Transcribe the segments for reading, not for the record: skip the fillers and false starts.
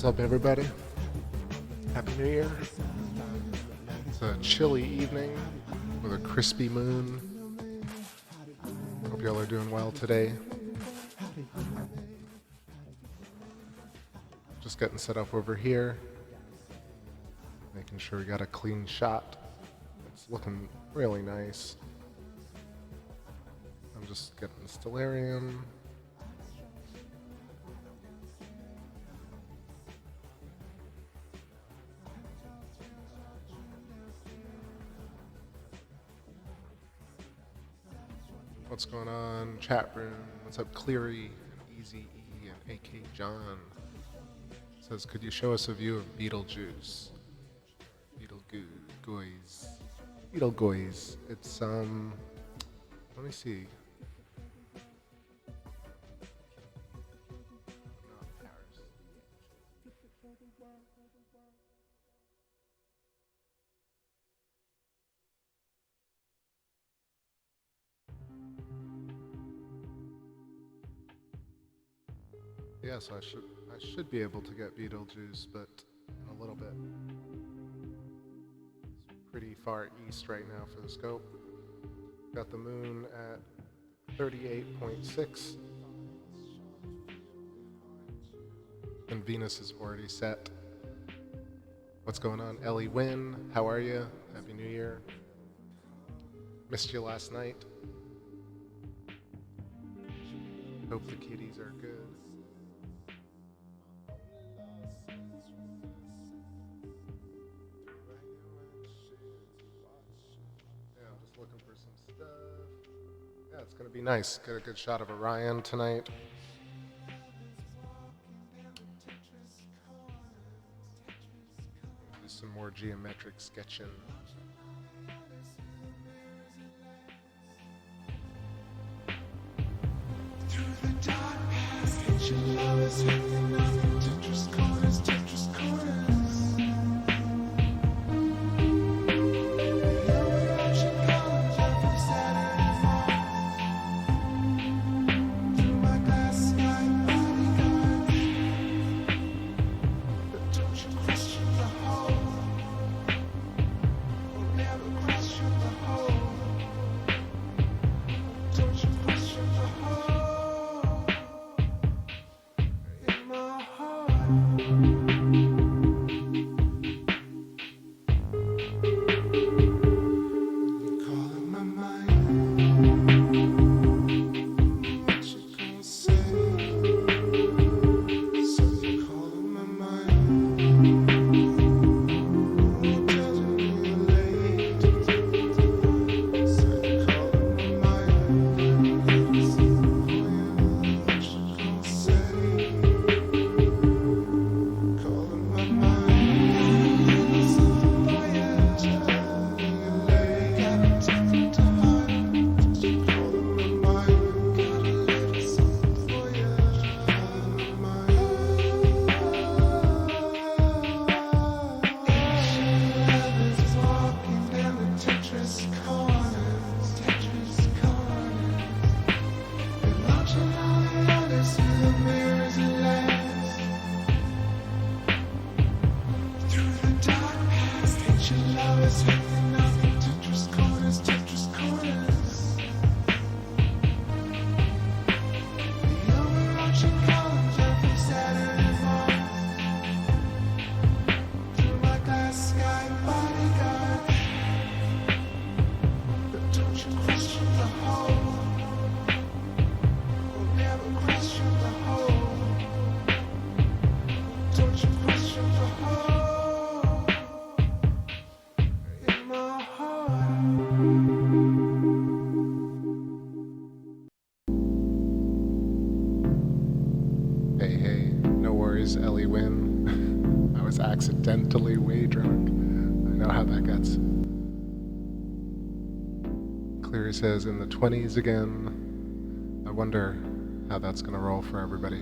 What's up, everybody? Happy New Year. It's a chilly evening with a crispy moon. Hope y'all are doing well today. Just getting set up over here. Making sure we got a clean shot. It's looking really nice. I'm just getting the Stellarium. What's going on? Chat room. What's up, Cleary, Easy E, and AK John? Says, could you show us a view of Beetlejuice? Beetlejuice. It's let me see. Yeah, so I should be able to get Beetlejuice, but in a little bit. It's pretty far east right now for the scope. Got the moon at 38.6. And Venus is already set. What's going on? Ellie Wynn, how are you? Happy New Year. Missed you last night. Hope the kitties are good. It's going to be nice. Get a good shot of Orion tonight. Do some more geometric sketching. Through the dark past, ancient lovers hanging on in Tetris corners, Tetris corners. There's Ellie Wynn. I was accidentally way drunk. I know how that gets. Cleary says in the 20s again. I wonder how that's going to roll for everybody.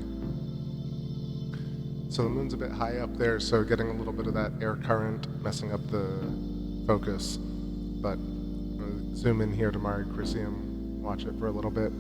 So the moon's a bit high up there, so getting a little bit of that air current messing up the focus. But I'm going to zoom in here to Recursive, watch it for a little bit.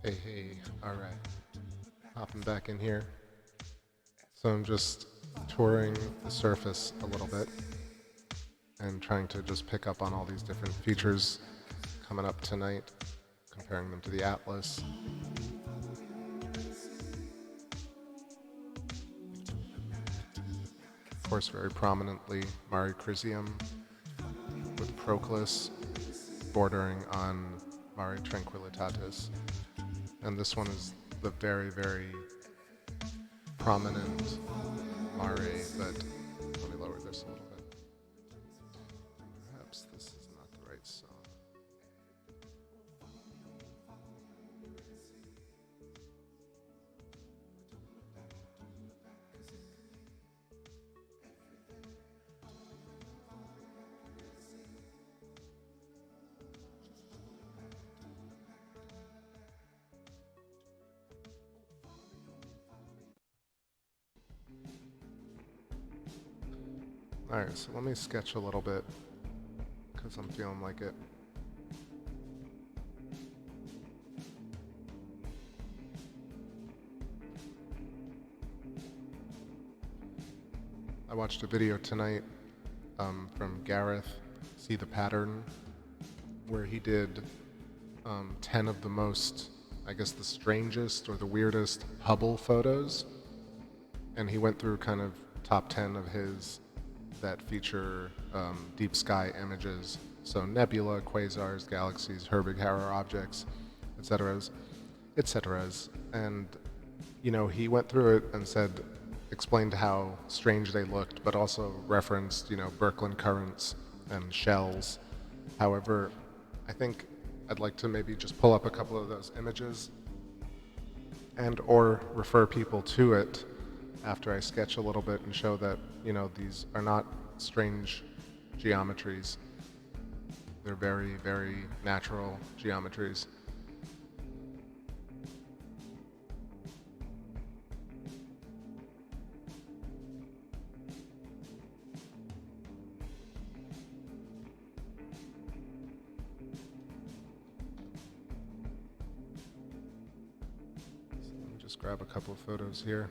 Hey, alright. Hopping back in here. So I'm just touring the surface a little bit and trying to just pick up on all these different features coming up tonight, comparing them to the Atlas. Of course, very prominently, Recursive with Proclus bordering on Mare Tranquillitatis. And this one is the very, very prominent Mare, but let me lower this a little bit. Perhaps this is not the right song. Alright, so let me sketch a little bit, because I'm feeling like it. I watched a video tonight from Gareth, See the Pattern, where he did 10 of the most, I guess the strangest or the weirdest Hubble photos. And he went through kind of top 10 of his that feature deep sky images. So nebula, quasars, galaxies, Herbig-Hauer objects, etc. And, you know, he went through it and explained how strange they looked, but also referenced, you know, Birkeland currents and shells. However, I think I'd like to maybe just pull up a couple of those images and or refer people to it after I sketch a little bit and show that, you know, these are not strange geometries. They're very, very natural geometries. So let me just grab a couple of photos here.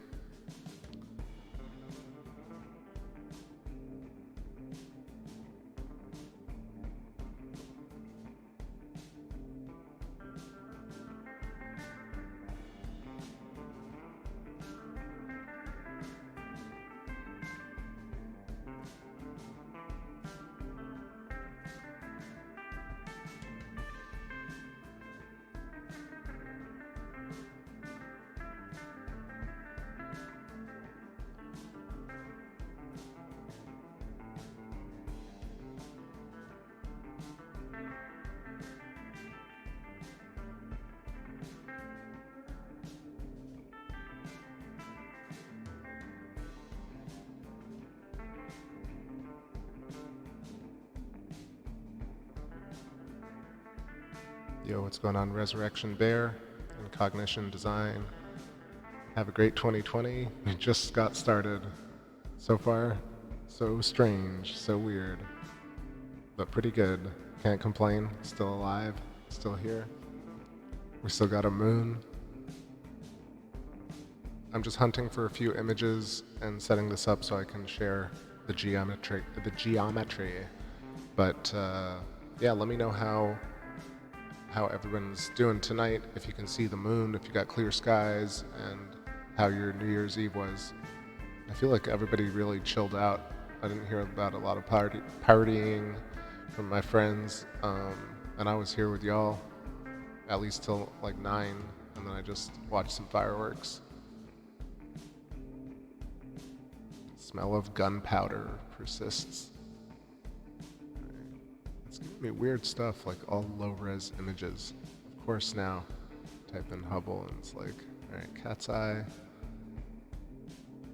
Yo, what's going on, Resurrection Bear and Cognition Design? Have a great 2020. We just got started. So far, so strange, so weird, but pretty good. Can't complain. Still alive, still here. We still got a moon. I'm just hunting for a few images and setting this up so I can share the geometry. But yeah, let me know how everyone's doing tonight, if you can see the moon, if you got clear skies, and how your New Year's Eve was. I feel like everybody really chilled out. I didn't hear about a lot of partying from my friends, and I was here with y'all at least till like 9, and then I just watched some fireworks. Smell of gunpowder persists. It's giving me weird stuff, like all low-res images. Of course now, type in Hubble and it's like, alright, cat's eye.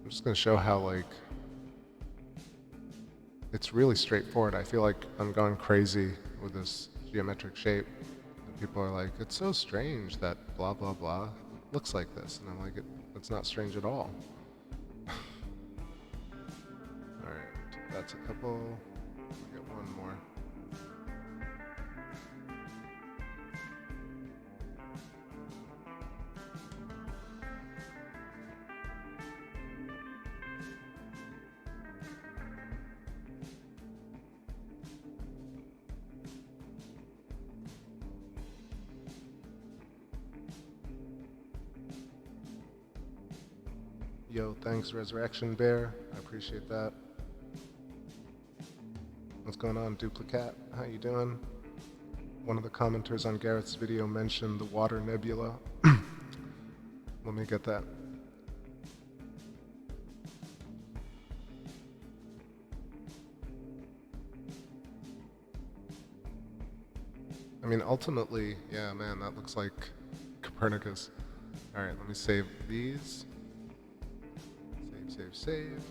I'm just gonna show how, like, it's really straightforward. I feel like I'm going crazy with this geometric shape. And people are like, it's so strange that blah blah blah looks like this. And I'm like, it's not strange at all. Alright, that's a couple. I'll get one more. Yo, thanks Resurrection Bear, I appreciate that. What's going on, Duplicate? How you doing? One of the commenters on Garrett's video mentioned the water nebula. Let me get that. I mean, ultimately, yeah, man, that looks like Copernicus. All right, let me save these. Save.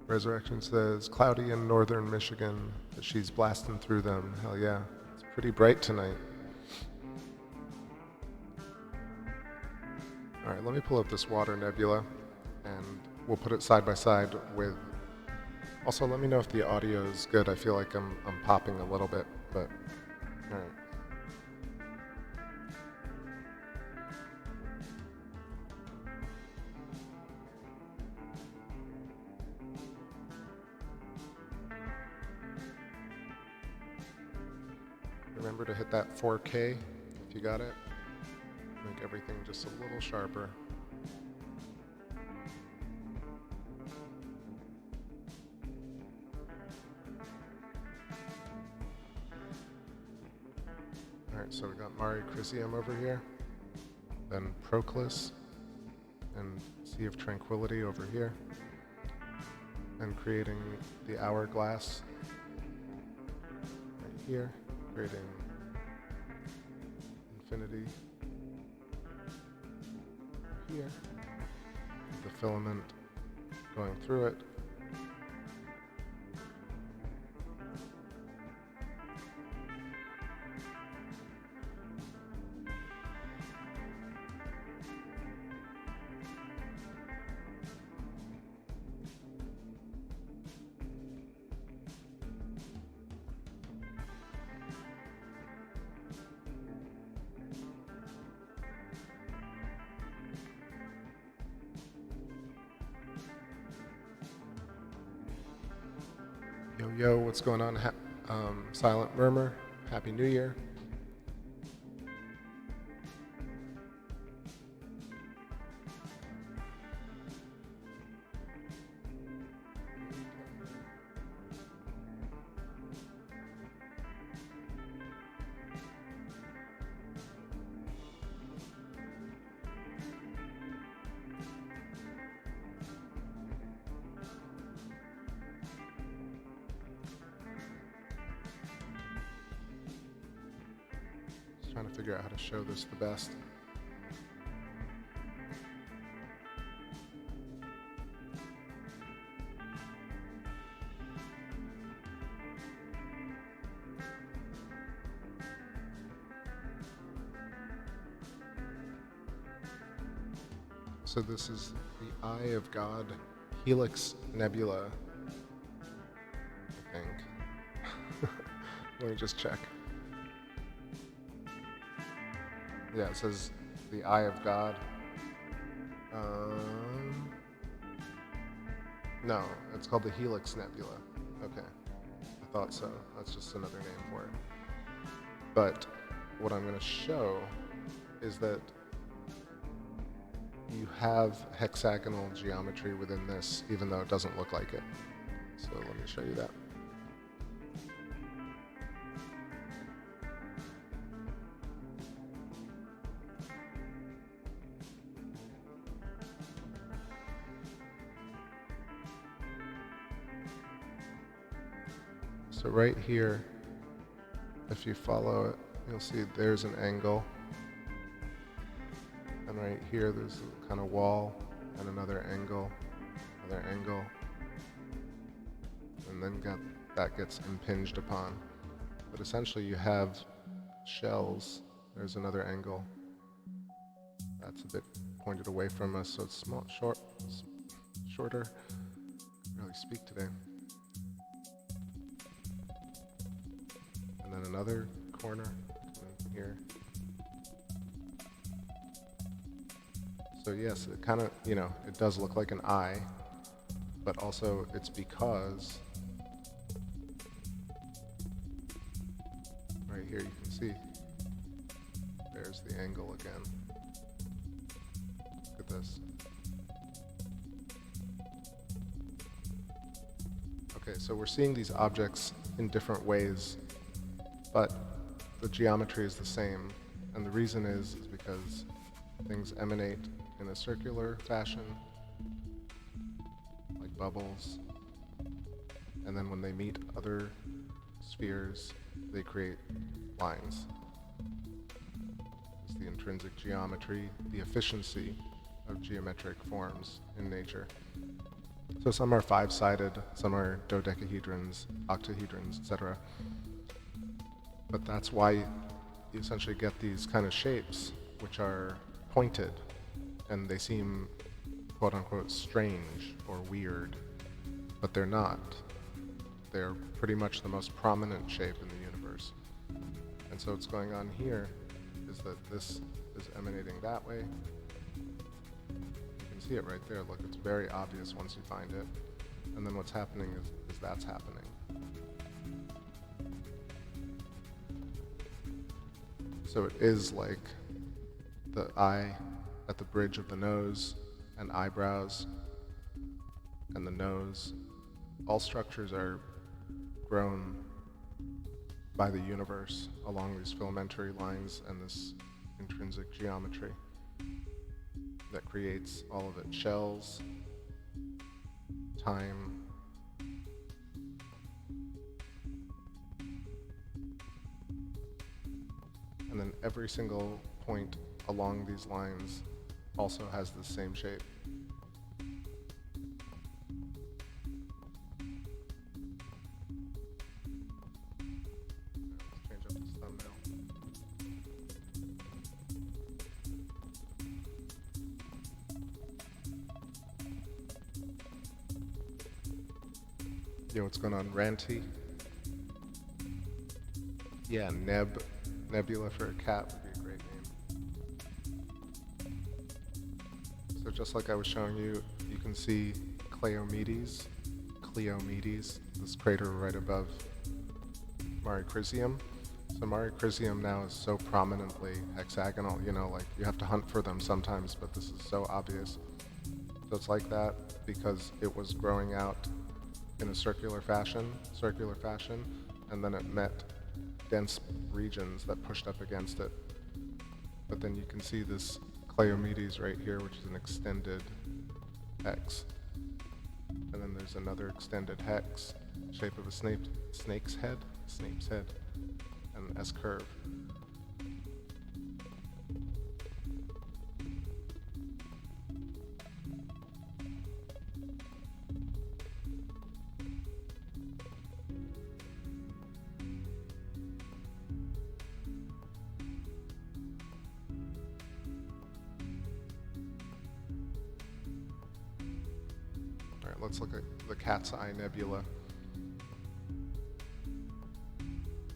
Resurrection says, cloudy in northern Michigan, but she's blasting through them. Hell yeah. It's pretty bright tonight. Alright, let me pull up this water nebula, and we'll put it side by side with. Also, let me know if the audio is good. I feel like I'm popping a little bit, but all right. Remember to hit that 4K if you got it. Make everything just a little sharper. Alright, so we got Recursive over here, then Proclus, and Sea of Tranquility over here, and creating the hourglass right here, creating infinity here, the filament going through it. Yo, what's going on? Silent Murmur, Happy New Year. Trying to figure out how to show this the best. So this is the Eye of God Helix Nebula, I think. Let me just check. Yeah, it says the Eye of God. No, it's called the Helix Nebula. Okay, I thought so. That's just another name for it. But what I'm going to show is that you have hexagonal geometry within this, even though it doesn't look like it. So let me show you that. So right here, if you follow it, you'll see there's an angle. And right here, there's a kind of wall and another angle, and then that gets impinged upon. But essentially you have shells. There's another angle. That's a bit pointed away from us, so it's shorter. Can't really speak today. And then another corner here. So yes, it kind of, it does look like an eye, but also it's because right here you can see there's the angle again. Look at this. Okay, so we're seeing these objects in different ways, but the geometry is the same, and the reason is because things emanate in a circular fashion, like bubbles, and then when they meet other spheres, they create lines. It's the intrinsic geometry, the efficiency of geometric forms in nature. So some are five-sided, some are dodecahedrons, octahedrons, etc. But that's why you essentially get these kind of shapes, which are pointed, and they seem quote unquote strange or weird, but they're not. They're pretty much the most prominent shape in the universe. And so what's going on here is that this is emanating that way. You can see it right there. Look, it's very obvious once you find it. And then what's happening is that's happening. So it is like the eye at the bridge of the nose and eyebrows and the nose. All structures are grown by the universe along these filamentary lines and this intrinsic geometry that creates all of it. Shells, time, and then every single point along these lines also has the same shape. Let's change up this thumbnail. Yo, what's going on, Ranty? Yeah, Nebula for a cat would be a great name. So just like I was showing you, you can see Cleomedes, this crater right above Mare Crisium. So Mare Crisium now is so prominently hexagonal, you know, like you have to hunt for them sometimes, but this is so obvious. So it's like that because it was growing out in a circular fashion, and then it met dense regions that pushed up against it. But then you can see this Cleomedes right here, which is an extended hex. And then there's another extended hex, shape of a snake's head, and an S-curve. Let's look at the Cat's Eye Nebula.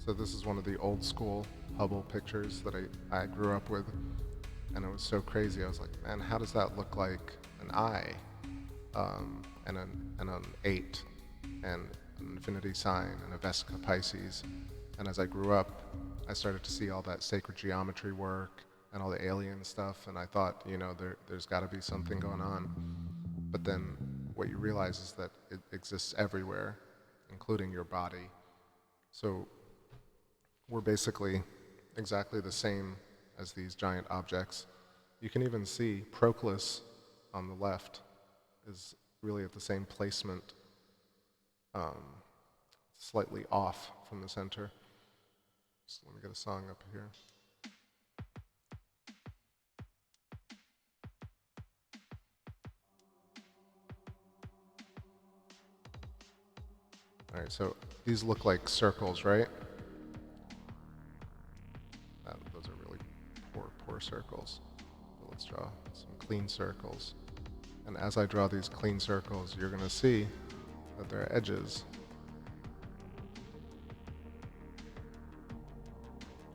So this is one of the old school Hubble pictures that I grew up with, and it was so crazy. I was like, man, how does that look like an eye, and an 8, and an infinity sign, and a Vesica Pisces? And as I grew up, I started to see all that sacred geometry work and all the alien stuff, and I thought, you know, there's got to be something going on. But then what you realize is that it exists everywhere, including your body. So we're basically exactly the same as these giant objects. You can even see Proclus on the left is really at the same placement, slightly off from the center. So let me get a song up here. All right, so these look like circles, right? Those are really poor circles. So let's draw some clean circles. And as I draw these clean circles, you're gonna see that there are edges.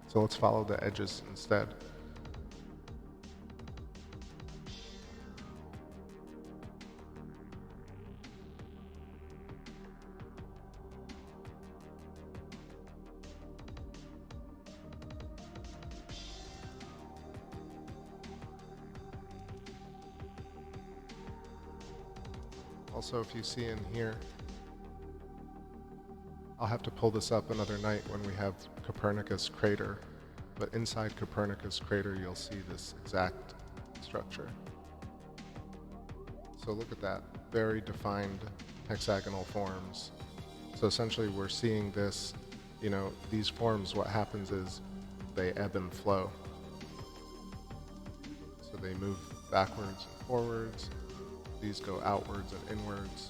So let's follow the edges instead. Also, if you see in here, I'll have to pull this up another night when we have Copernicus crater, but inside Copernicus crater you'll see this exact structure. So look at that, very defined hexagonal forms. So essentially we're seeing this, you know, these forms, what happens is they ebb and flow. So they move backwards and forwards. These go outwards and inwards.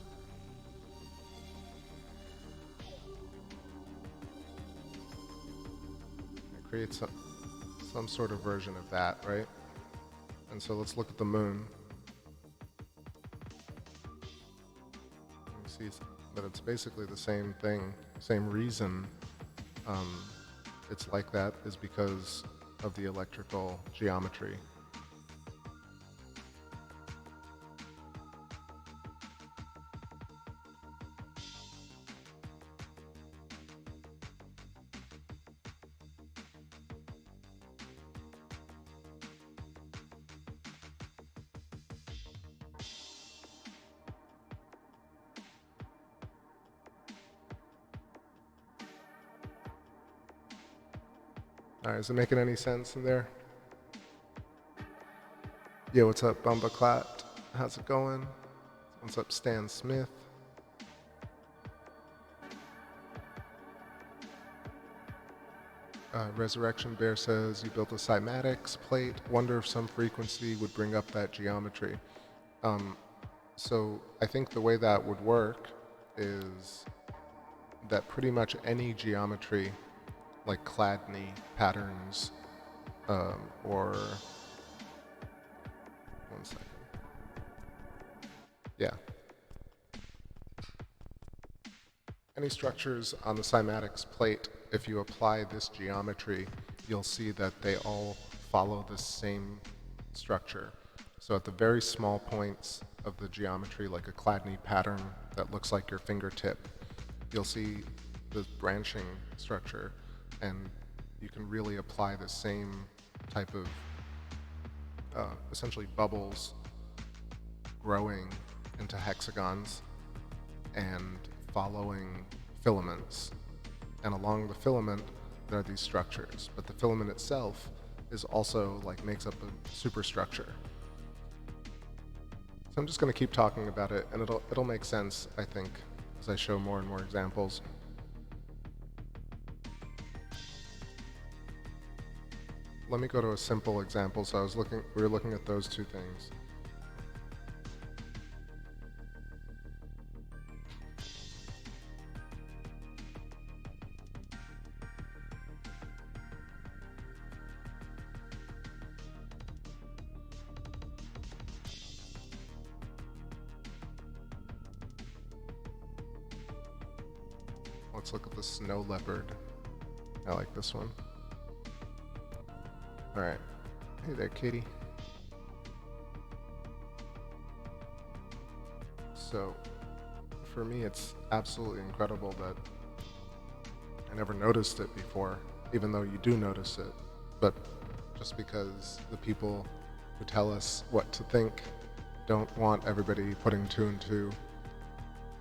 It creates some sort of version of that, right? And so let's look at the moon. but it's basically the same thing, same reason it's like that is because of the electrical geometry. All right, is it making any sense in there? Yo, what's up, Bumbaclat? How's it going? What's up, Stan Smith? Resurrection Bear says, you built a cymatics plate. Wonder if some frequency would bring up that geometry. So I think the way that would work is that pretty much any geometry, like Chladni patterns, or one second. Yeah. Any structures on the cymatics plate, if you apply this geometry, you'll see that they all follow the same structure. So at the very small points of the geometry, like a Chladni pattern that looks like your fingertip, you'll see the branching structure, and you can really apply the same type of essentially bubbles growing into hexagons and following filaments. And along the filament, there are these structures, but the filament itself is also makes up a superstructure. So I'm just going to keep talking about it, and it'll make sense, I think, as I show more and more examples. Let me go to a simple example. So we were looking at those two things. Let's look at the snow leopard. I like this one. All right. Hey there, kitty. So, for me, it's absolutely incredible that I never noticed it before, even though you do notice it. But just because the people who tell us what to think don't want everybody putting 2 and 2,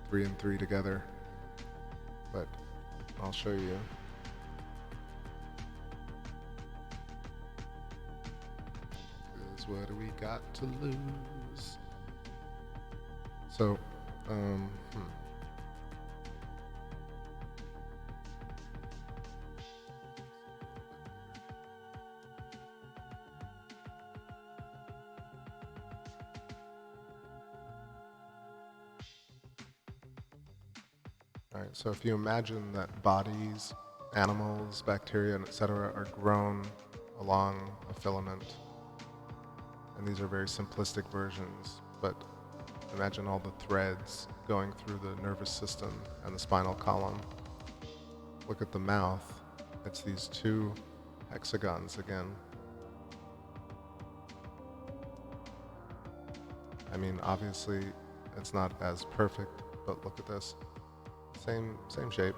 3 and 3 together. But I'll show you. What do we got to lose? So, all right, so if you imagine that bodies, animals, bacteria, etc. are grown along a filament, and these are very simplistic versions, but imagine all the threads going through the nervous system and the spinal column. Look at the mouth. It's these 2 hexagons again. I mean, obviously, it's not as perfect, but look at this. Same shape.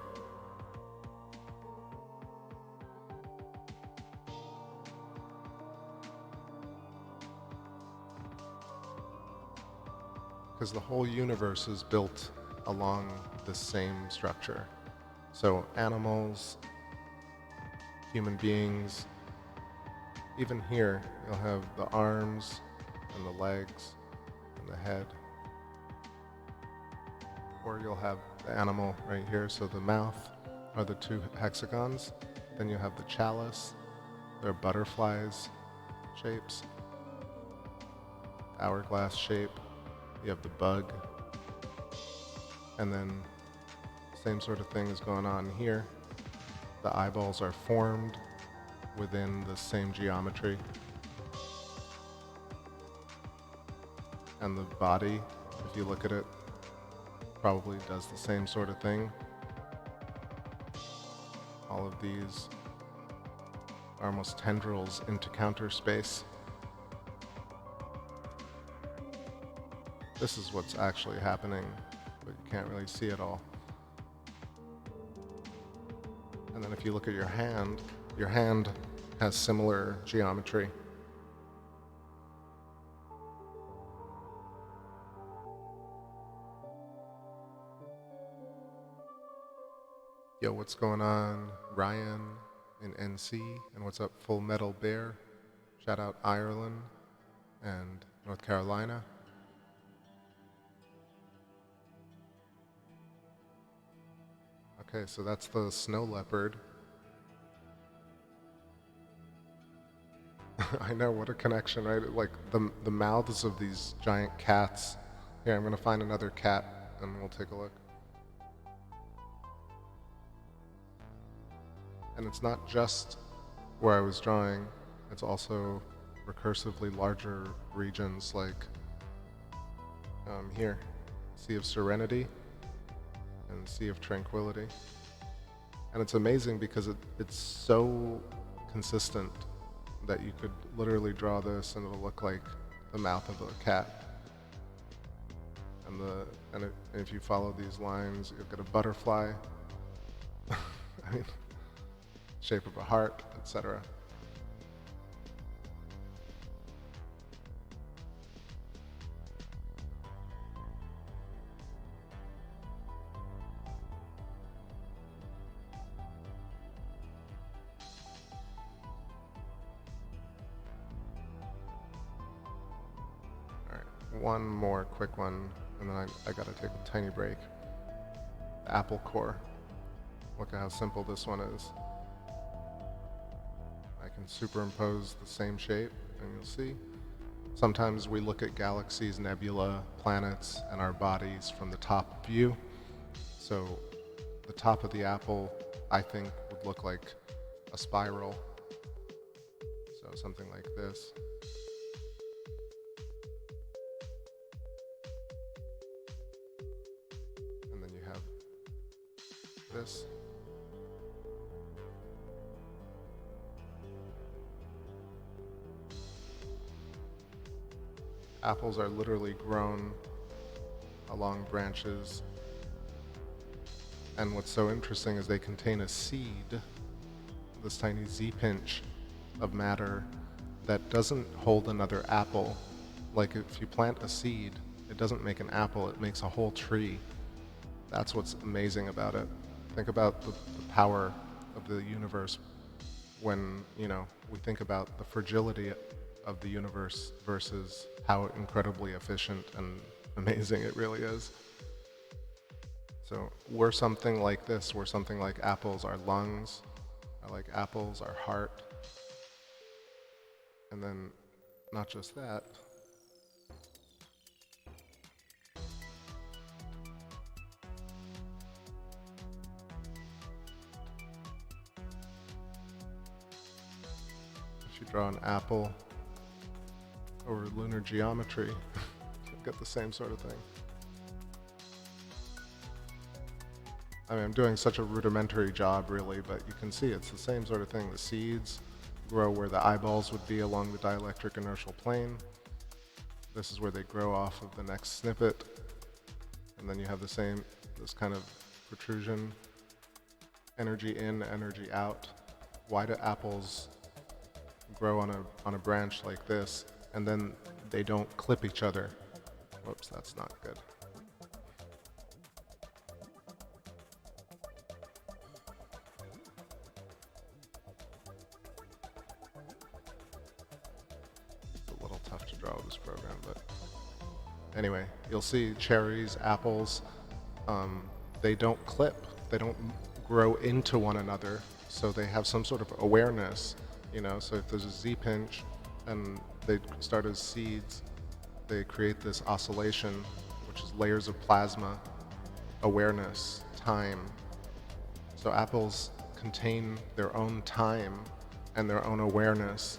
Because the whole universe is built along the same structure. So animals, human beings, even here you'll have the arms and the legs and the head. Or you'll have the animal right here, so the mouth are the 2 hexagons. Then you have the chalice, they're butterflies shapes, hourglass shape. You have the bug, and then same sort of thing is going on here. The eyeballs are formed within the same geometry. And the body, if you look at it, probably does the same sort of thing. All of these are almost tendrils into counter space. This is what's actually happening, but you can't really see it all. And then if you look at your hand has similar geometry. Yo, what's going on, Ryan in NC, and what's up, Full Metal Bear? Shout out Ireland and North Carolina. Okay, so that's the snow leopard. I know, what a connection, right? Like the mouths of these giant cats. Here, I'm gonna find another cat and we'll take a look. And it's not just where I was drawing, it's also recursively larger regions like here, Sea of Serenity and Sea of Tranquility. And it's amazing because it's so consistent that you could literally draw this and it'll look like the mouth of a cat. And if you follow these lines, you'll get a butterfly. I mean, shape of a heart, etc. One more quick one, and then I gotta take a tiny break. The apple core. Look at how simple this one is. I can superimpose the same shape, and you'll see. Sometimes we look at galaxies, nebula, planets, and our bodies from the top view. So the top of the apple, I think, would look like a spiral. So something like this. This. Apples are literally grown along branches, and what's so interesting is they contain a seed, this tiny Z-pinch of matter that doesn't hold another apple. Like if you plant a seed, it doesn't make an apple, it makes a whole tree. That's what's amazing about it. Think about the power of the universe when, we think about the fragility of the universe versus how incredibly efficient and amazing it really is. So we're something like this. We're something like apples. Our lungs are like apples, our heart. And then not just that, if you draw an apple over lunar geometry, you'll get the same sort of thing. I mean, I'm doing such a rudimentary job, really, but you can see it's the same sort of thing. The seeds grow where the eyeballs would be along the dielectric inertial plane. This is where they grow off of the next snippet. And then you have this kind of protrusion, energy in, energy out. Why do apples grow on a branch like this, and then they don't clip each other? Whoops, that's not good. It's a little tough to draw with this program, but anyway, you'll see cherries, apples, they don't clip, they don't grow into one another, so they have some sort of awareness. So if there's a Z-pinch and they start as seeds, they create this oscillation, which is layers of plasma, awareness, time. So apples contain their own time and their own awareness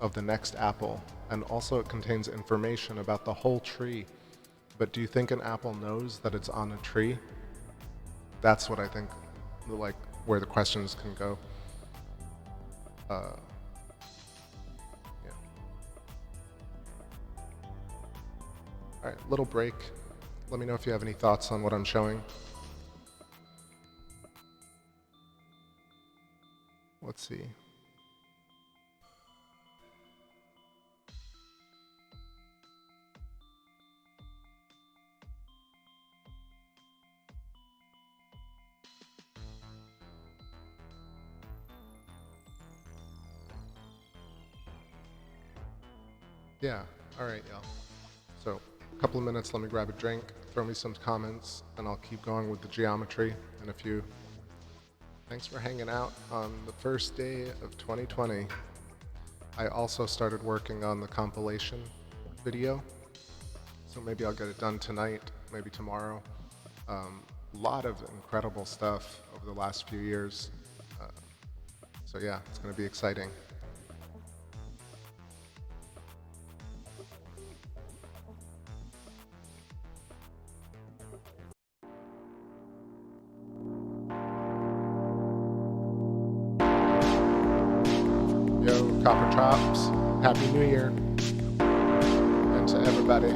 of the next apple. And also it contains information about the whole tree but do you think an apple knows that it's on a tree? That's what I think, like, where the questions can go. Yeah. All right, little break. Let me know if you have any thoughts on what I'm showing. Let's see. Yeah, all right, y'all. So, a couple of minutes, let me grab a drink, throw me some comments, and I'll keep going with the geometry in a few. Thanks for hanging out on the first day of 2020. I also started working on the compilation video, so maybe I'll get it done tonight, maybe tomorrow. A lot of incredible stuff over the last few years. So yeah, it's gonna be exciting. Yo, Copper Chops, Happy New Year, and to everybody.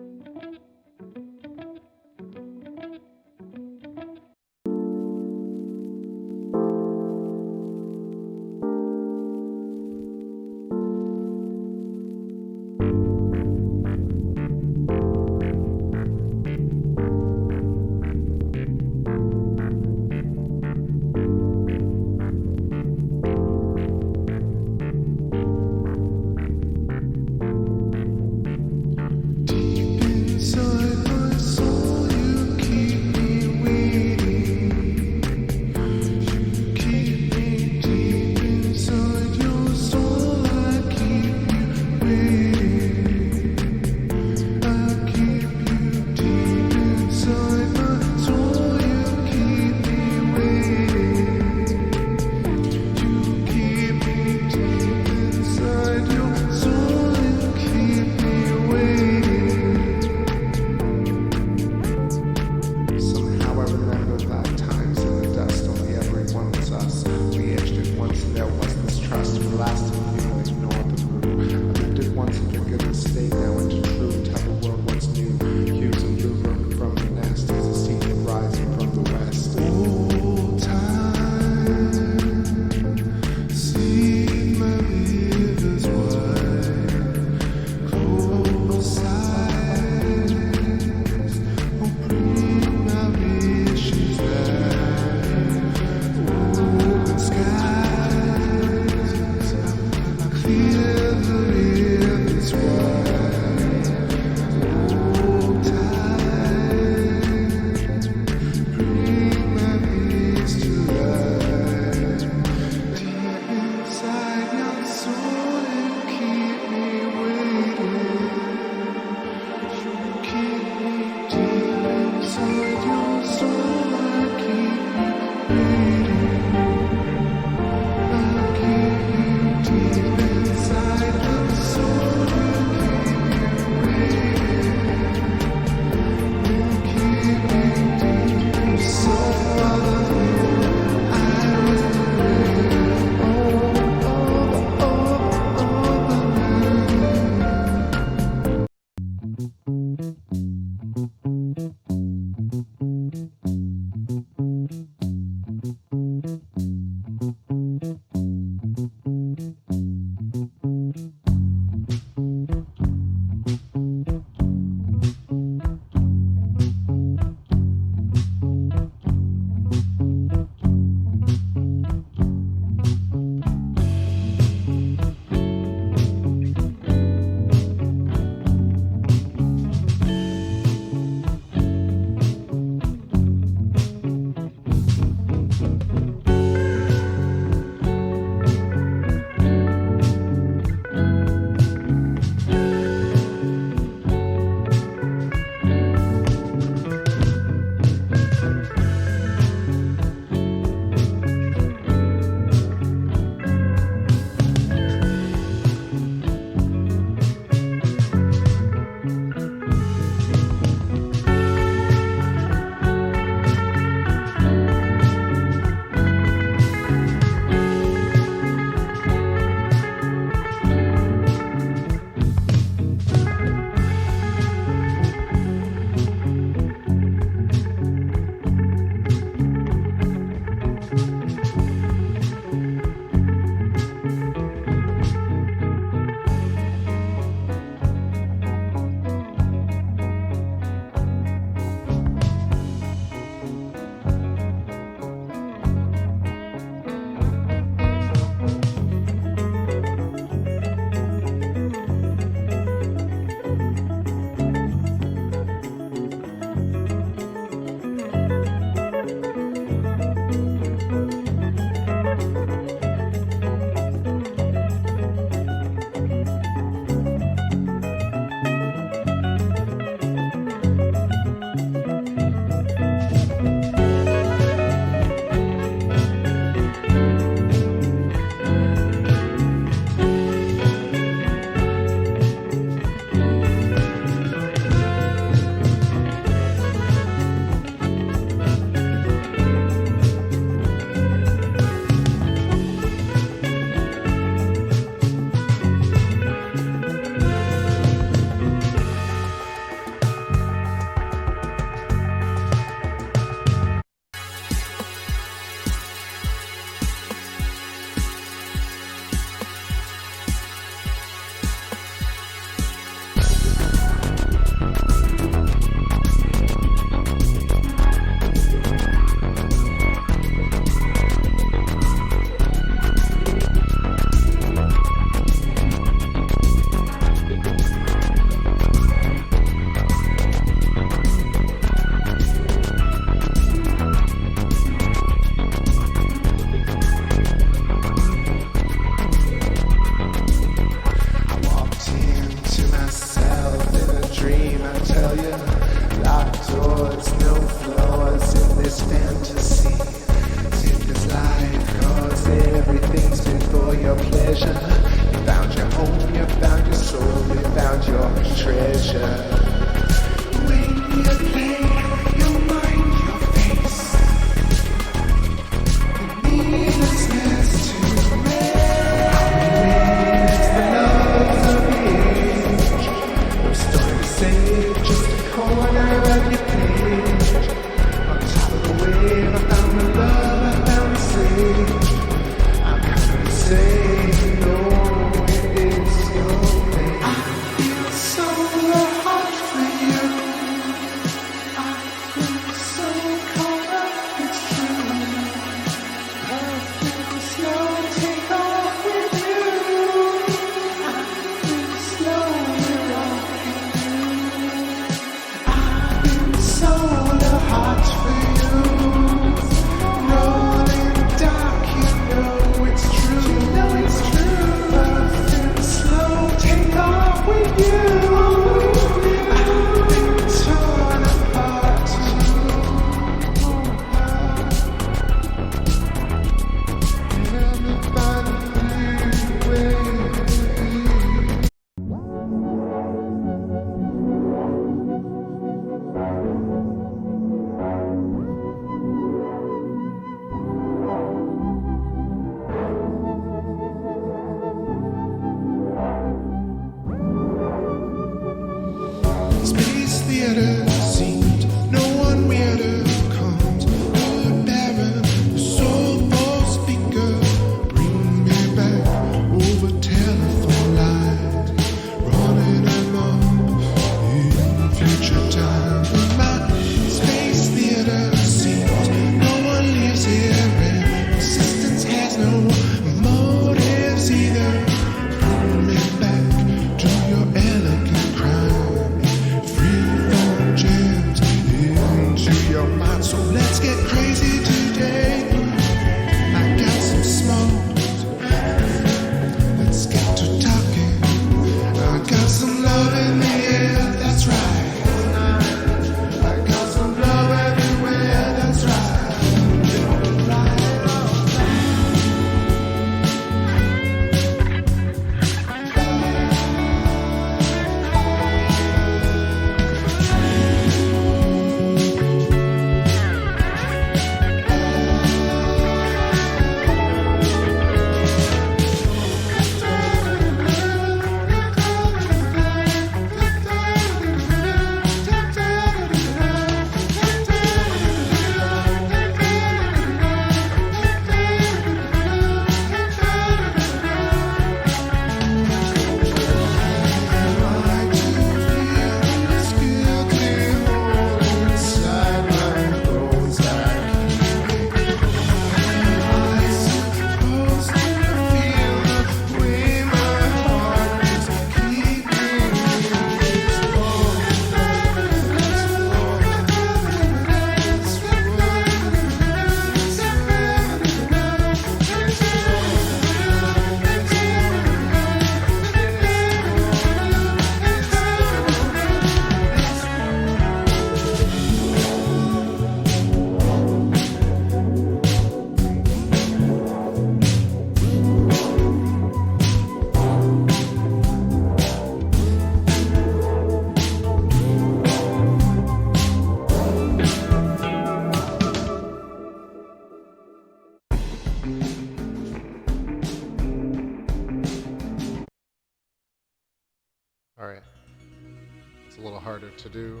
to do.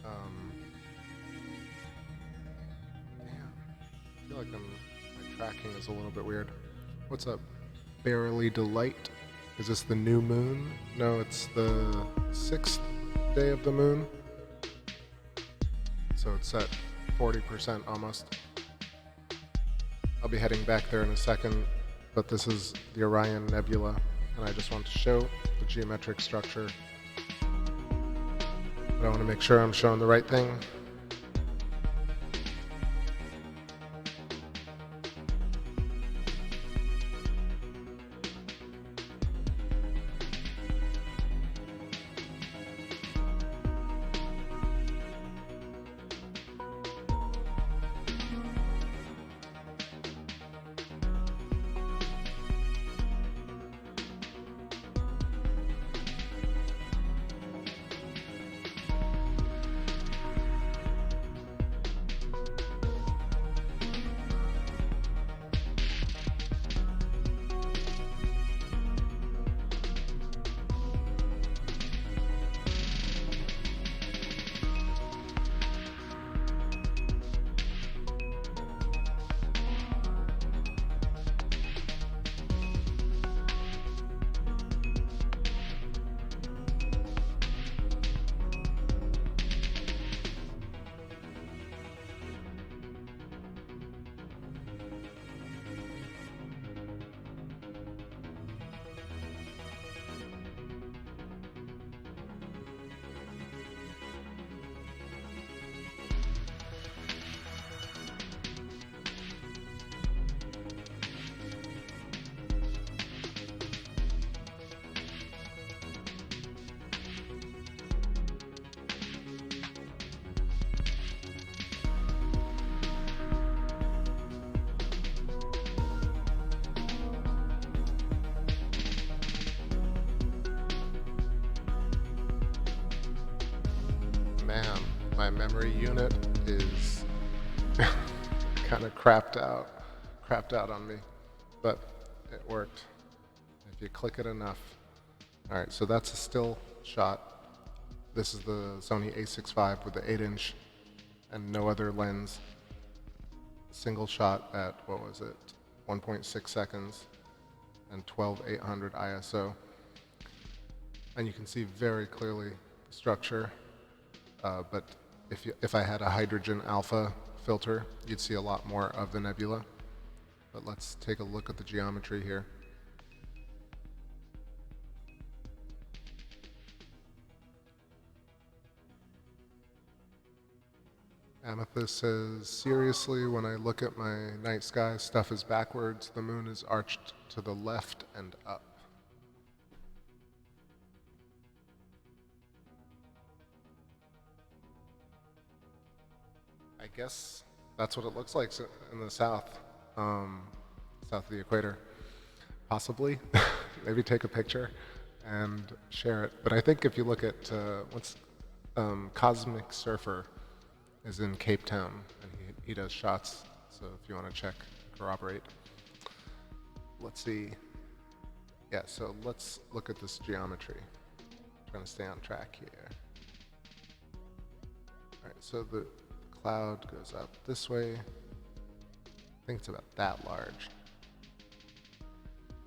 Damn, I feel like my tracking is a little bit weird. What's up? Barely Delight. Is this the new moon? No, it's the 6th day of the moon. So it's at 40% almost. I'll be heading back there in a second, but this is the Orion Nebula, and I just want to show the geometric structure. But I want to make sure I'm showing the right thing. Man, my memory unit is kind of crapped out on me, but it worked. If you click it enough. All right, so that's a still shot. This is the Sony a6 with the 8-inch and no other lens. Single shot at, what was it, 1.6 seconds and 12,800 ISO. And you can see very clearly the structure. But if I had a hydrogen alpha filter, you'd see a lot more of the nebula. But let's take a look at the geometry here. Amethyst says, seriously, when I look at my night sky, stuff is backwards. The moon is arched to the left and up. I guess that's what it looks like in the south, south of the equator. Possibly. Maybe take a picture and share it. But I think if you look at Cosmic Surfer is in Cape Town, and he does shots. So if you want to check, corroborate. Let's see. Yeah, so let's look at this geometry. I'm trying to stay on track here. All right, so the cloud goes up this way. I think it's about that large.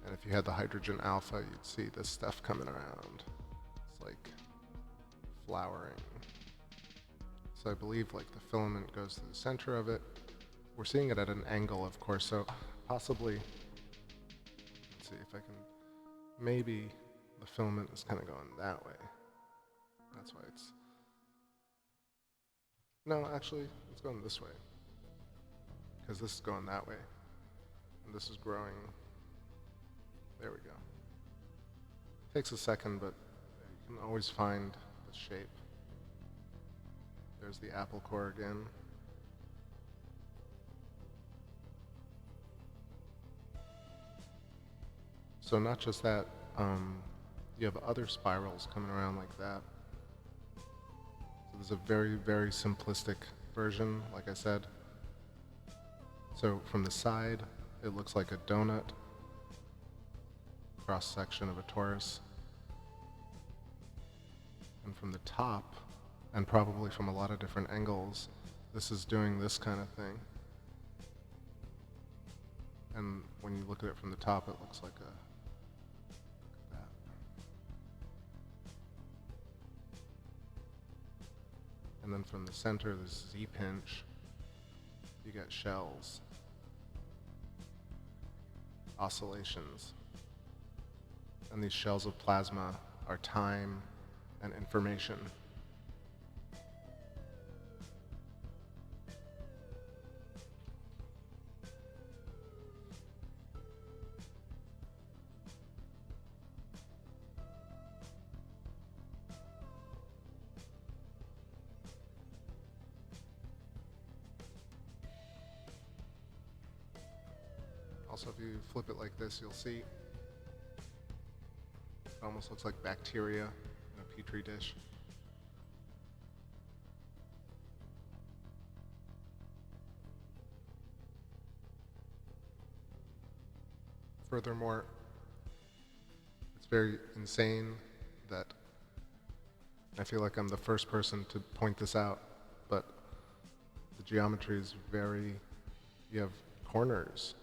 And if you had the hydrogen alpha, you'd see this stuff coming around. It's like flowering. So I believe like the filament goes to the center of it. We're seeing it at an angle, of course, so possibly, let's see if I can, maybe the filament is kind of going that way. That's why it's, no, actually, it's going this way. Because this is going that way. And this is growing. There we go. Takes a second, but you can always find the shape. There's the apple core again. So not just that, you have other spirals coming around like that. So there's a very, very simplistic version, like I said. So from the side, it looks like a donut, cross section of a torus. And from the top, and probably from a lot of different angles, this is doing this kind of thing. And when you look at it from the top, it looks like that. And then from the center, this Z-pinch, you get shells, oscillations. And these shells of plasma are time and information. Also, if you flip it like this, you'll see it almost looks like bacteria in a petri dish. Furthermore, it's very insane that I feel like I'm the first person to point this out, but the geometry is very, you have corners.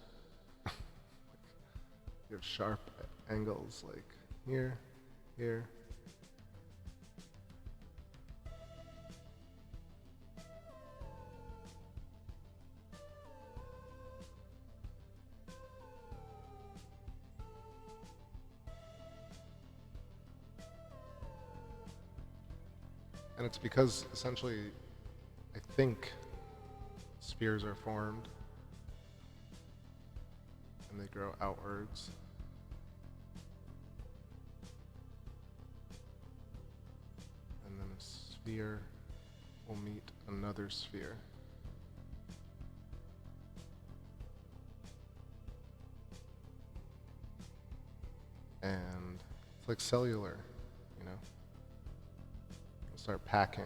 You have sharp angles like here, here. And it's because essentially, I think spheres are formed and they grow outwards. And then a sphere will meet another sphere. And it's like cellular, you know? It'll start packing.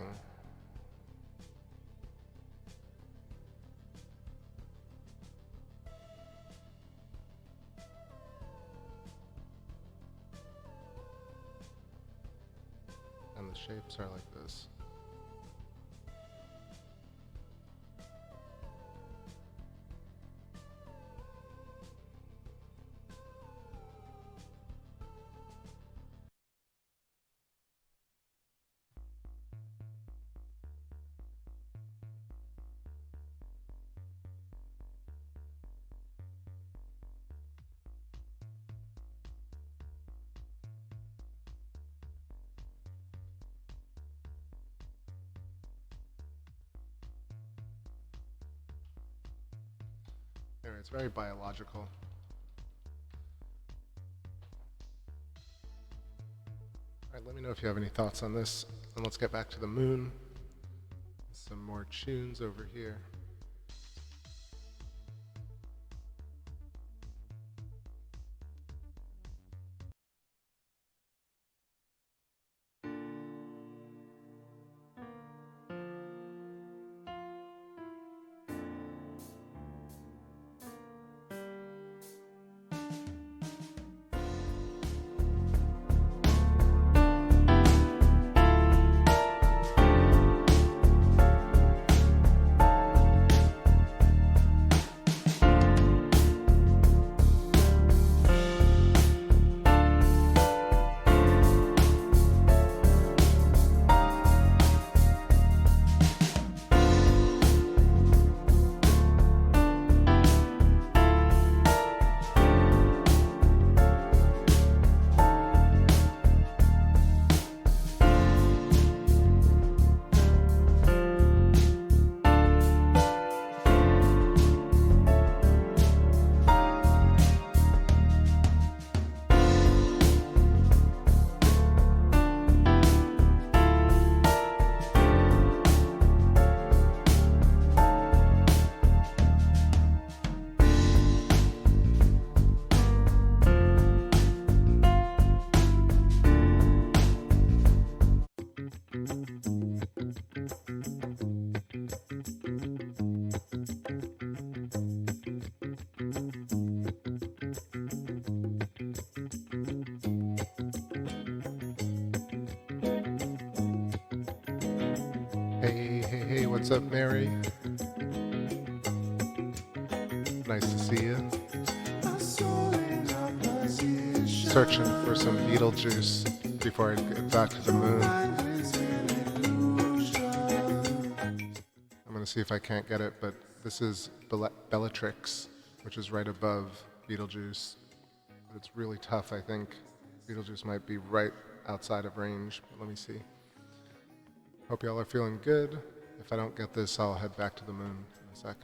And the shapes are like this. It's very biological. All right, let me know if you have any thoughts on this, and let's get back to the moon. Some more tunes over here. Hey, what's up, Mary? Nice to see you. Searching for some Beetlejuice before I get back to the moon. I'm gonna see if I can't get it, but this is Bellatrix, which is right above Beetlejuice. But it's really tough, I think. Beetlejuice might be right outside of range, but let me see. Hope y'all are feeling good. If I don't get this, I'll head back to the moon in a sec.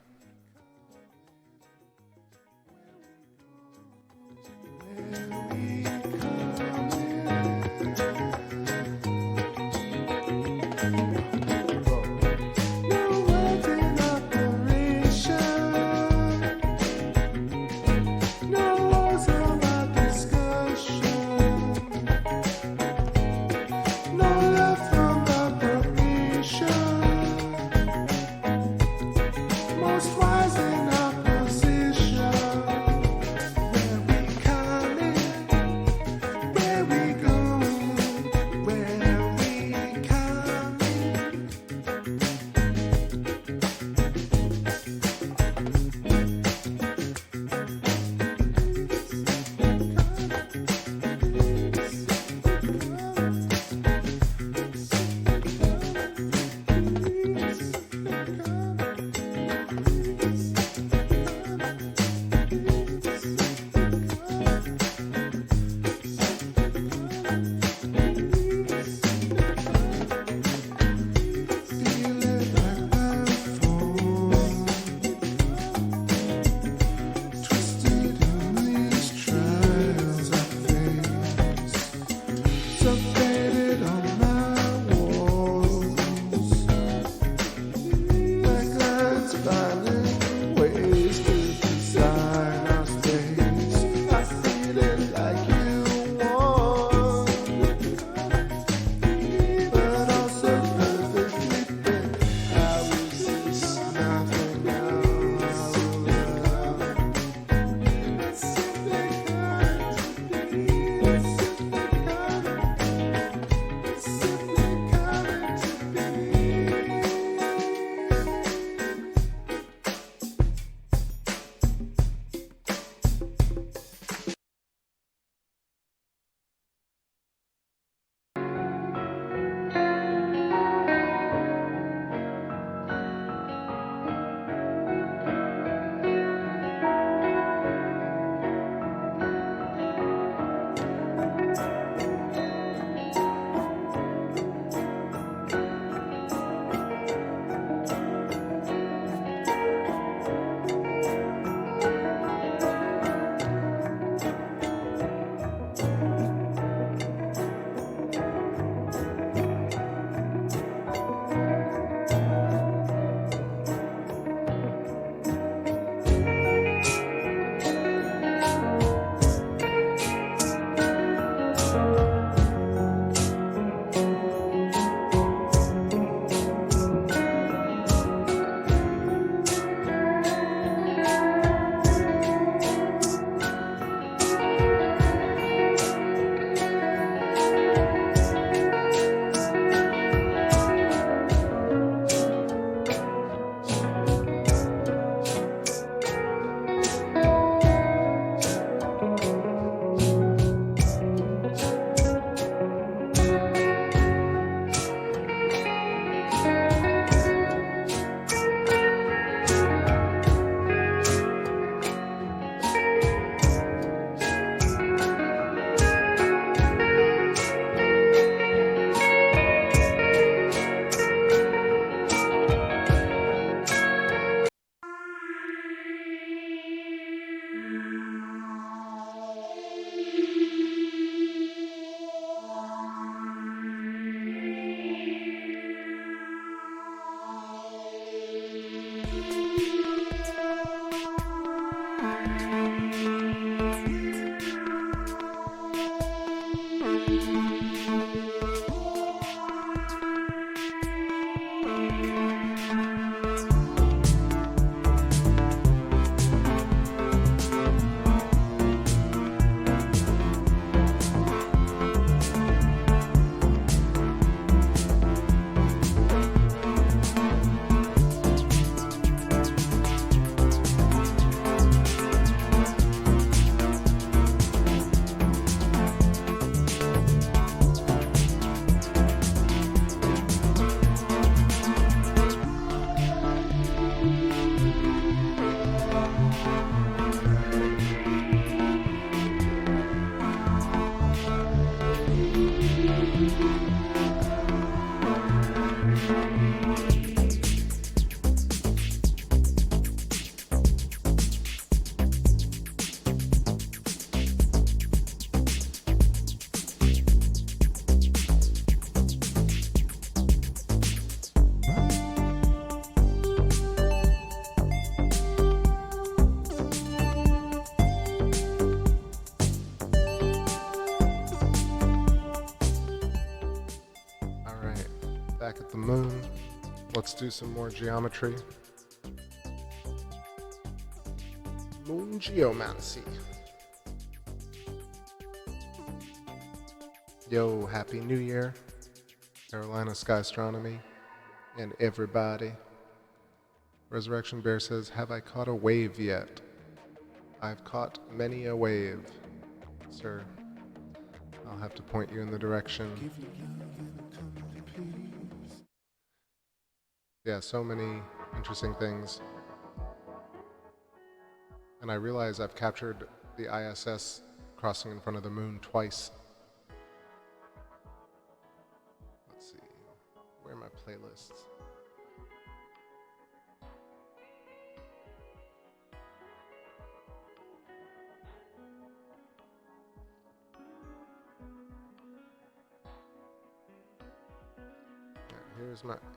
the moon. Let's do some more geometry. Moon geomancy. Yo, Happy New Year, Carolina Sky Astronomy, and everybody. Resurrection Bear says, have I caught a wave yet? I've caught many a wave, sir. I'll have to point you in the direction. Yeah, so many interesting things. And I realize I've captured the ISS crossing in front of the moon twice. Let's see, where are my playlists?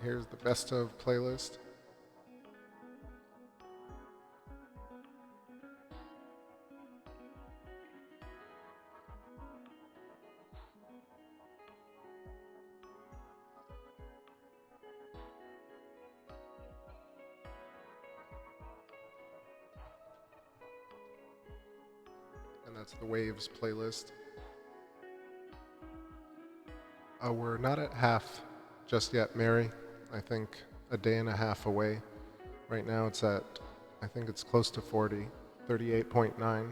Here's the best of playlist. And that's the Waves playlist. We're not at half just yet, Mary. I think a day and a half away. Right now it's at, I think it's close to 40, 38.9.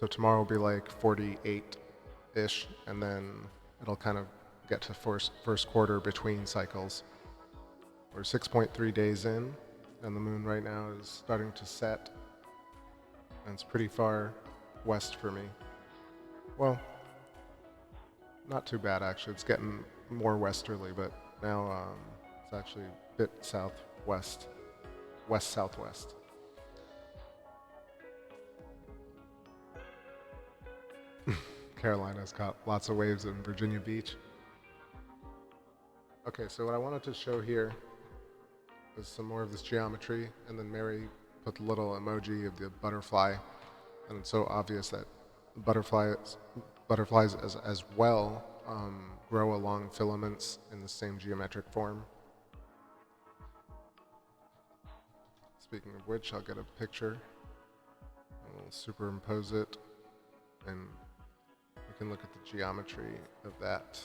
So tomorrow will be like 48-ish, and then it'll kind of get to first quarter between cycles. We're 6.3 days in, and the moon right now is starting to set, and it's pretty far west for me. Well, not too bad actually. It's getting more westerly, but now it's actually a bit southwest, west-southwest. Carolina's got lots of waves in Virginia Beach. Okay, so what I wanted to show here is some more of this geometry, and then Mary put the little emoji of the butterfly, and it's so obvious that butterflies as well grow along filaments in the same geometric form. Speaking of which, I'll get a picture, and we'll superimpose it, and we can look at the geometry of that.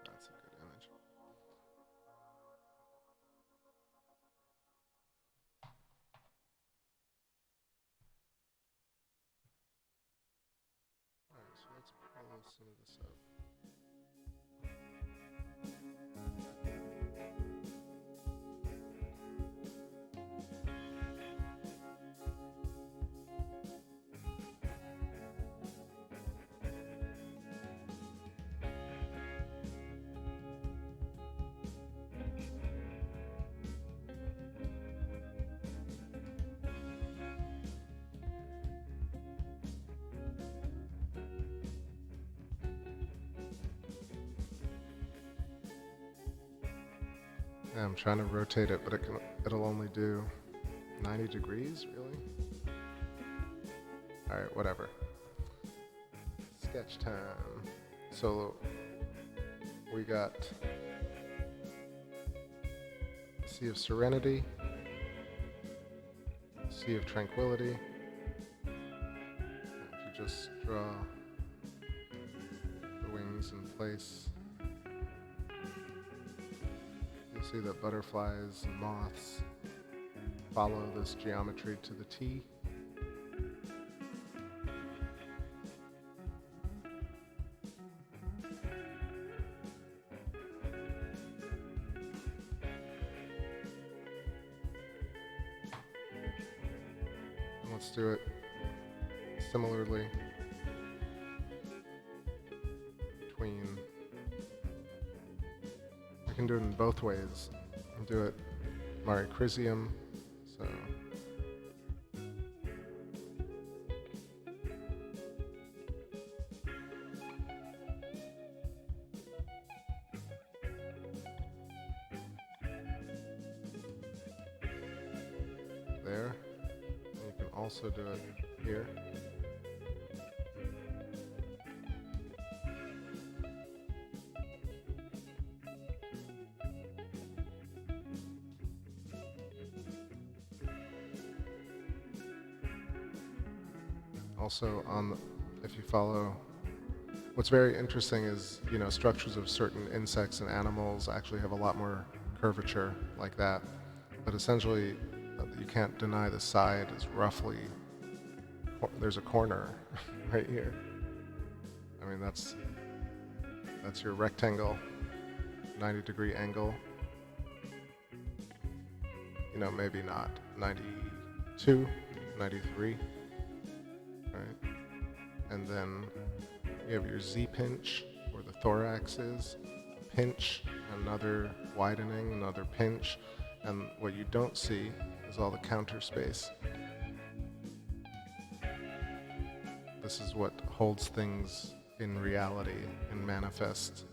That's a good image. Alright, so let's pull some of this up. Yeah, I'm trying to rotate it, but it'll only do 90 degrees, really? Alright, whatever. Sketch time. So we got Sea of Serenity, Sea of Tranquility. If you just draw the wings in place, you'll see that butterflies and moths follow this geometry to the T. let's do it similarly between. I can do it in both ways. I can do it Recursive, so there. And you can also do it here. Also, if you follow, what's very interesting is, structures of certain insects and animals actually have a lot more curvature like that. But essentially, you can't deny the side is roughly, there's a corner right here. I mean, that's your rectangle, 90-degree angle. Maybe not 92, 93. Right. And then you have your Z pinch, where the thorax is, pinch, another widening, another pinch, and what you don't see is all the counter space. This is what holds things in reality and manifest.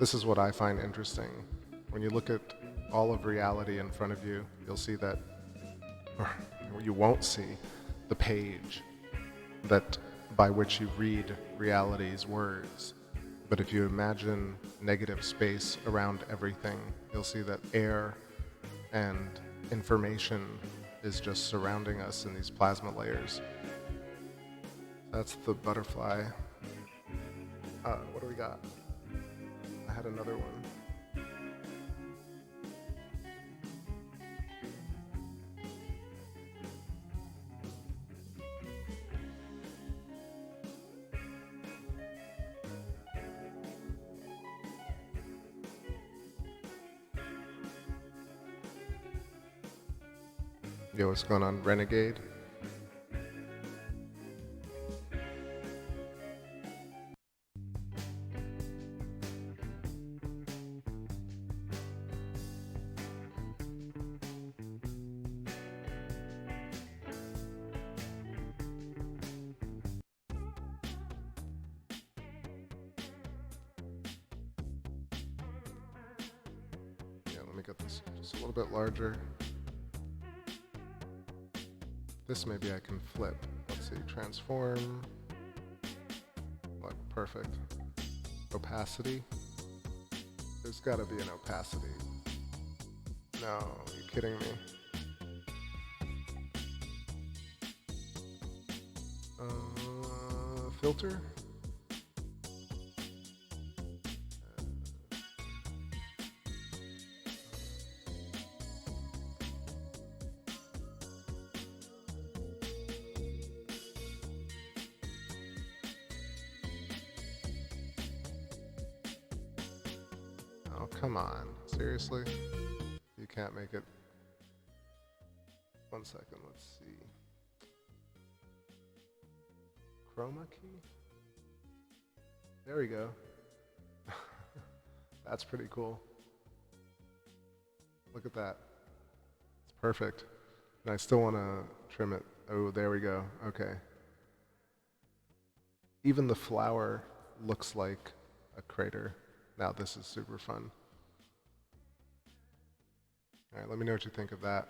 This is what I find interesting. When you look at all of reality in front of you, you'll see that, or you won't see the page that by which you read reality's words. But if you imagine negative space around everything, you'll see that air and information is just surrounding us in these plasma layers. That's the butterfly. What do we got? I had another one. Yo, what's going on, Renegade? Yeah, let me get this just a little bit larger. This maybe I can flip. Let's see, transform. Look, perfect. Opacity. There's gotta be an opacity. No, you're kidding me. Filter? Oh, come on. Seriously? You can't make it. 1 second, let's see. Chroma key? There we go. That's pretty cool. Look at that. It's perfect. And I still want to trim it. Oh, there we go. Okay. Even the flower looks like a crater. Now this is super fun. All right, let me know what you think of that.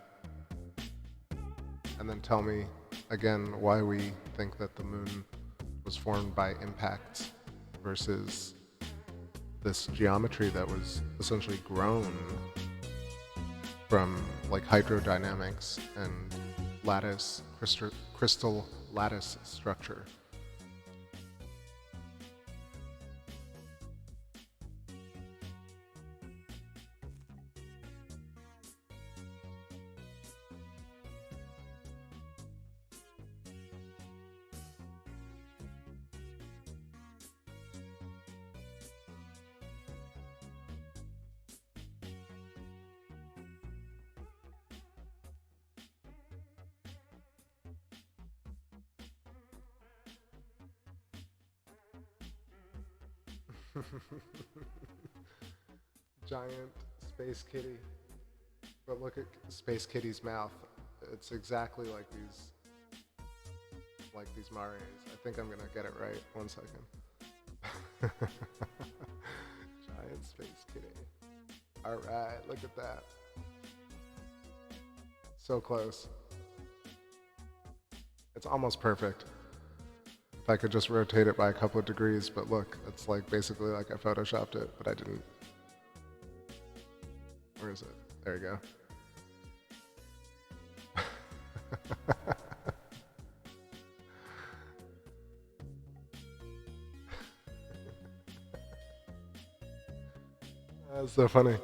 And then tell me, again, why we think that the moon was formed by impacts versus this geometry that was essentially grown from like hydrodynamics and lattice, crystal lattice structure. Giant space kitty. But look at Space Kitty's mouth. It's exactly like these Mares. I think I'm gonna get it right. 1 second. Giant Space Kitty. All right, look at that. So close. It's almost perfect. If I could just rotate it by a couple of degrees, but look, it's like basically like I photoshopped it, but I didn't. Where is it? There you go. That's so funny.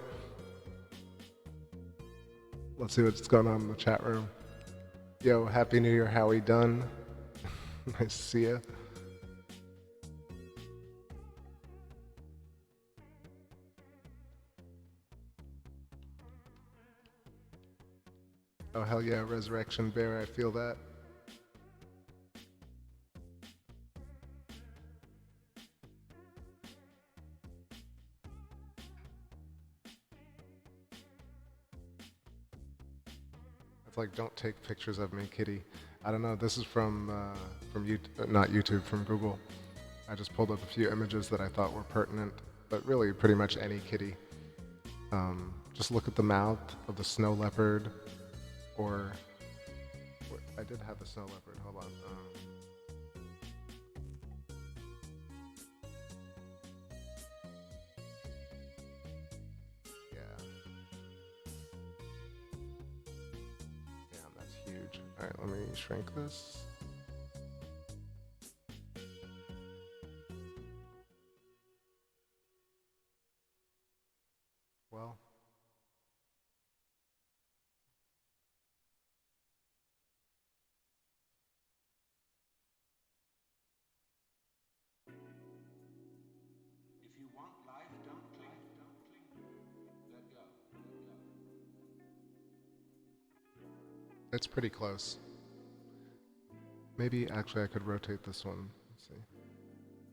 Let's see what's going on in the chat room. Yo, Happy New Year, Howie Dunn. Nice to see you. Oh, hell yeah, Resurrection Bear, I feel that. It's like, don't take pictures of me, kitty. I don't know, this is from YouTube, not YouTube, from Google. I just pulled up a few images that I thought were pertinent, but really pretty much any kitty. Just look at the mouth of the snow leopard, or I did have the snow leopard, hold on. Damn, that's huge. All right, let me shrink this. Well, if you want life, don't cling. Let go. it's pretty close. Maybe actually I could rotate this one. Let's see.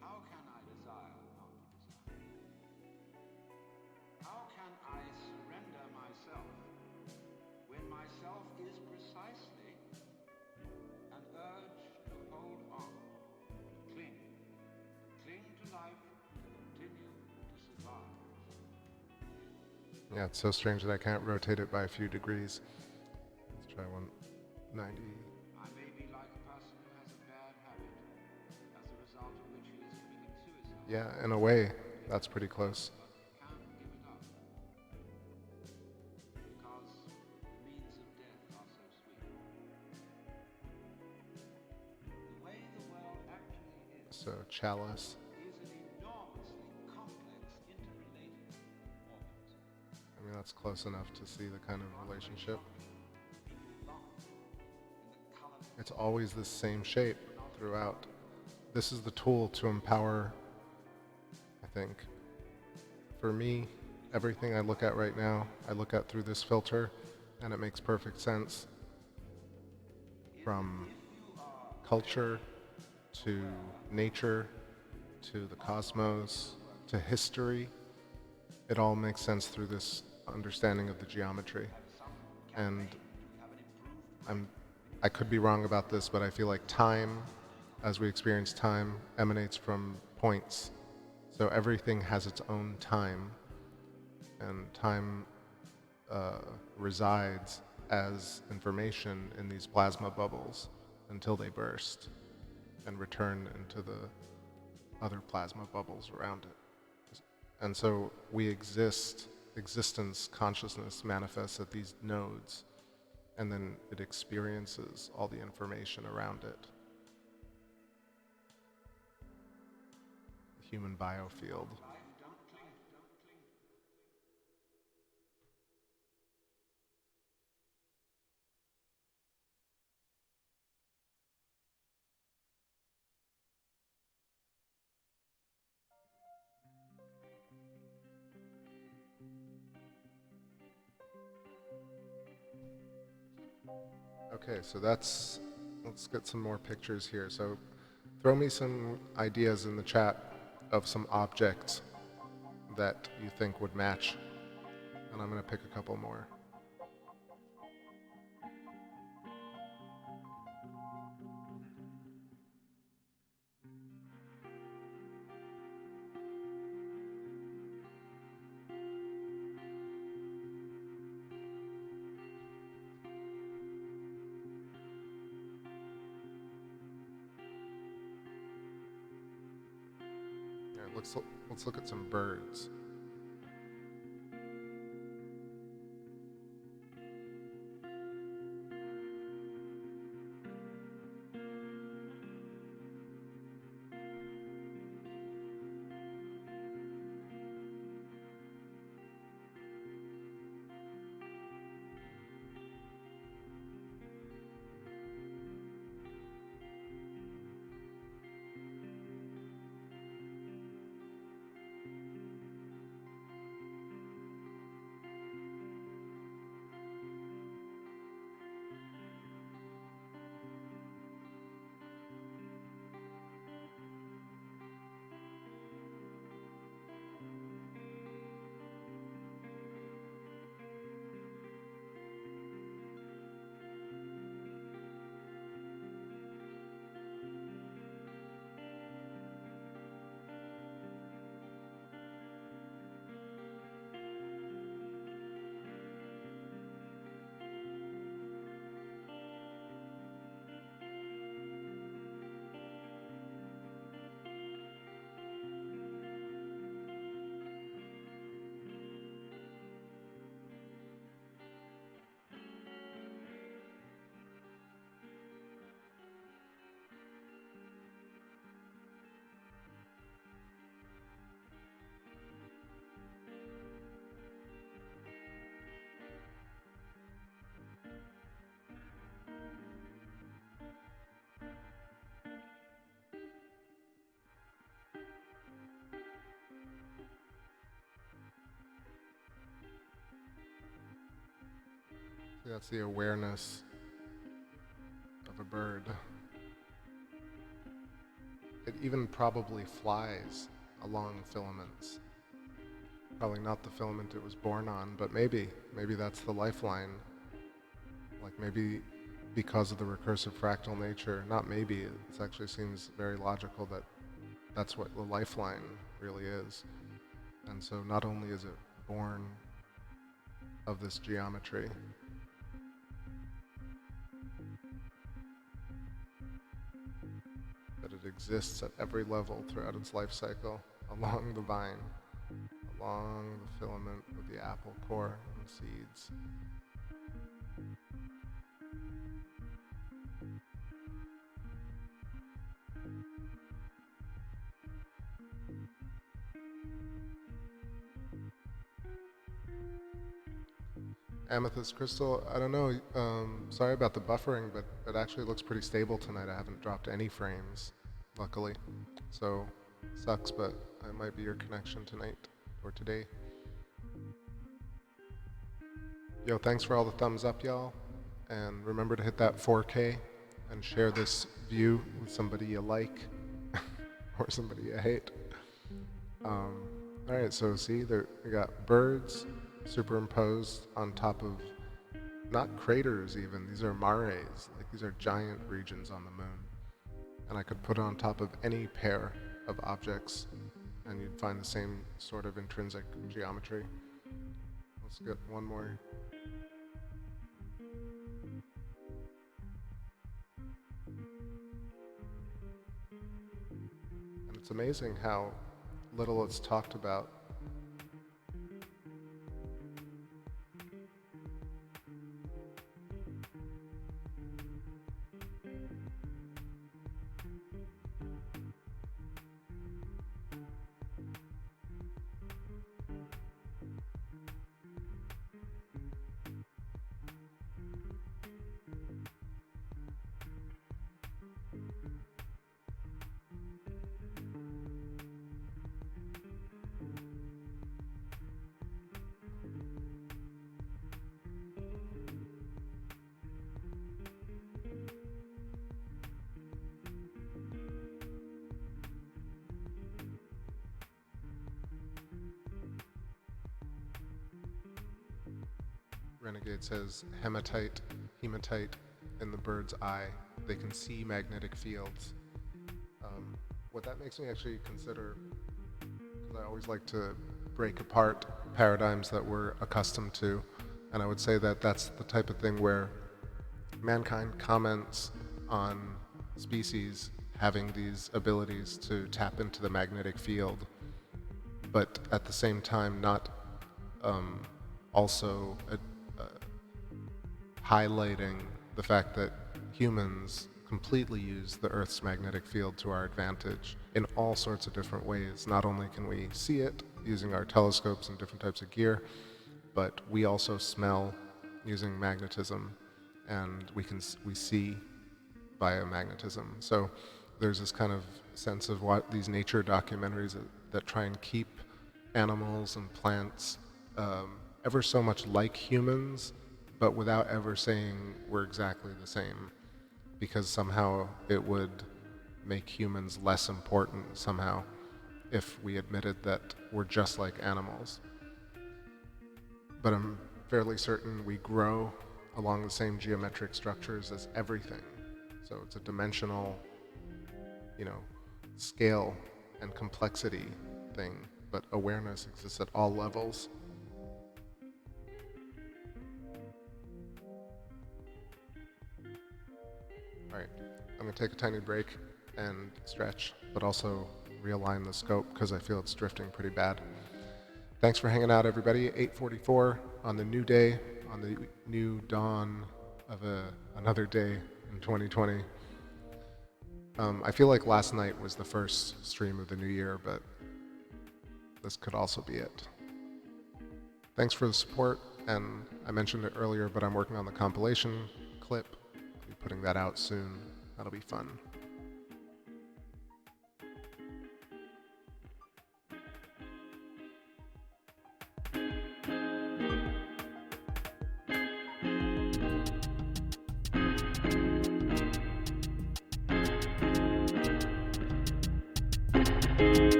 How can I desire not to desire? How can I surrender myself when myself is precisely an urge to hold on, cling to life, continue to survive? Yeah, it's so strange that I can't rotate it by a few degrees. Let's try 190. I may be like a person who has a bad habit, as a result of which he is committing suicide. Yeah, in a way, that's pretty close. But can't give it up, because the means of death are so sweet. The way the world actually is So, Chalice. is an enormously complex, interrelated organism. I mean, that's close enough to see the kind of relationship. It's always the same shape throughout. This is the tool to empower, I think. For me, everything I look at right now, I look at through this filter, and it makes perfect sense. From culture, to nature, to the cosmos, to history, it all makes sense through this understanding of the geometry. And I could be wrong about this, but I feel like time, as we experience time, emanates from points. So everything has its own time, and time resides as information in these plasma bubbles until they burst and return into the other plasma bubbles around it. And so we existence, consciousness manifests at these nodes, and then it experiences all the information around it. The human biofield. Okay, so let's get some more pictures here. So throw me some ideas in the chat of some objects that you think would match. And I'm going to pick a couple more. Let's look at some birds. That's the awareness of a bird. It even probably flies along filaments. Probably not the filament it was born on, but maybe that's the lifeline. Like maybe because of the recursive fractal nature, not maybe, it actually seems very logical that that's what the lifeline really is. And so not only is it born of this geometry, but it exists at every level throughout its life cycle, along the vine, along the filament of the apple core and seeds. Amethyst crystal, I don't know, sorry about the buffering, but it actually looks pretty stable tonight. I haven't dropped any frames, luckily. So, sucks, but it might be your connection tonight, or today. Yo, thanks for all the thumbs up, y'all. And remember to hit that 4K and share this view with somebody you like, or somebody you hate. Alright, so see, there we got birds superimposed on top of, not craters even, these are mares, like these are giant regions on the moon. And I could put it on top of any pair of objects and you'd find the same sort of intrinsic geometry. Let's get one more. And it's amazing how little it's talked about. Renegade says hematite in the bird's eye. They can see magnetic fields. What that makes me actually consider, because I always like to break apart paradigms that we're accustomed to, and I would say that that's the type of thing where mankind comments on species having these abilities to tap into the magnetic field, but at the same time not also highlighting the fact that humans completely use the Earth's magnetic field to our advantage in all sorts of different ways. Not only can we see it using our telescopes and different types of gear, but we also smell using magnetism, and we see via magnetism. So there's this kind of sense of what these nature documentaries that try and keep animals and plants ever so much like humans, but without ever saying we're exactly the same, because somehow it would make humans less important somehow if we admitted that we're just like animals. But I'm fairly certain we grow along the same geometric structures as everything. So it's a dimensional, scale and complexity thing, but awareness exists at all levels. All right, I'm gonna take a tiny break and stretch, but also realign the scope because I feel it's drifting pretty bad. Thanks for hanging out, everybody. 8:44 on the new day, on the new dawn of another day in 2020. I feel like last night was the first stream of the new year, but this could also be it. Thanks for the support, and I mentioned it earlier, but I'm working on the compilation clip. I'll be putting that out soon. That'll be fun.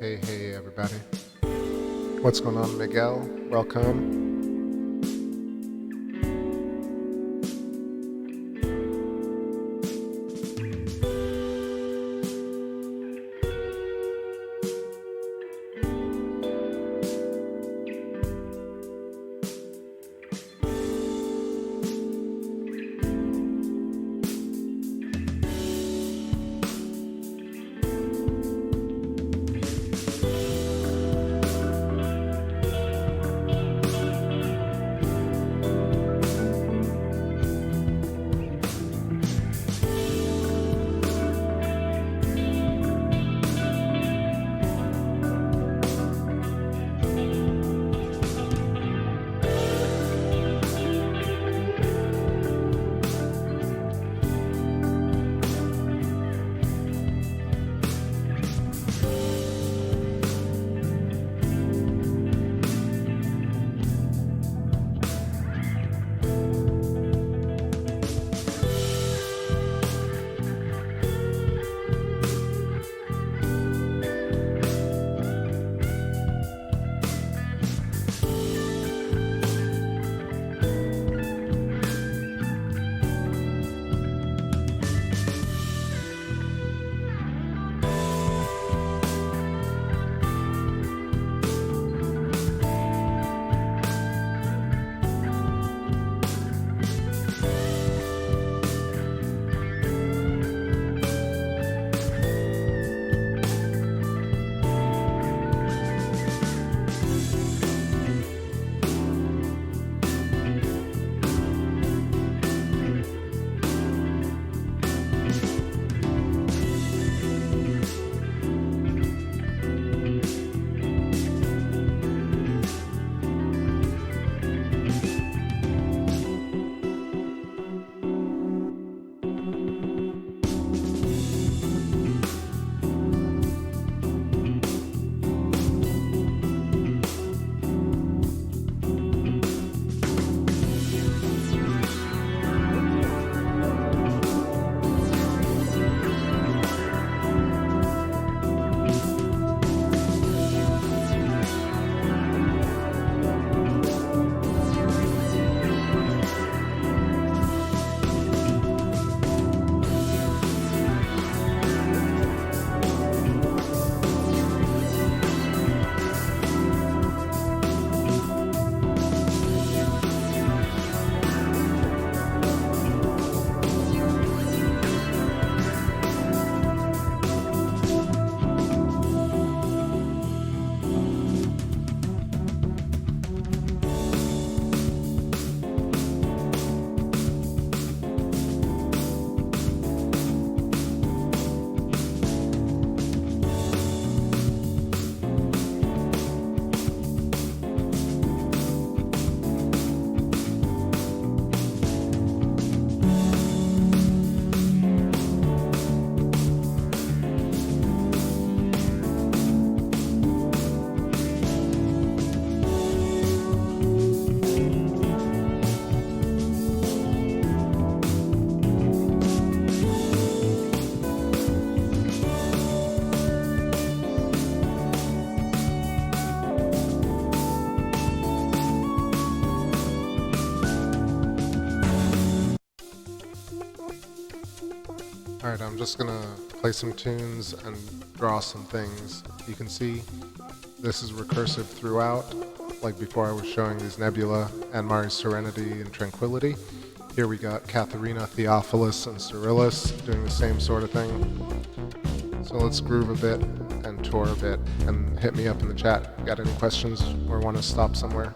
Hey everybody. What's going on, Miguel? Welcome. just gonna play some tunes and draw some things. You can see this is recursive throughout, like before I was showing these Nebula and Mars Serenity and Tranquility. Here we got Katharina, Theophilus, and Cyrillus doing the same sort of thing. So let's groove a bit and tour a bit, and hit me up in the chat. Got any questions or want to stop somewhere?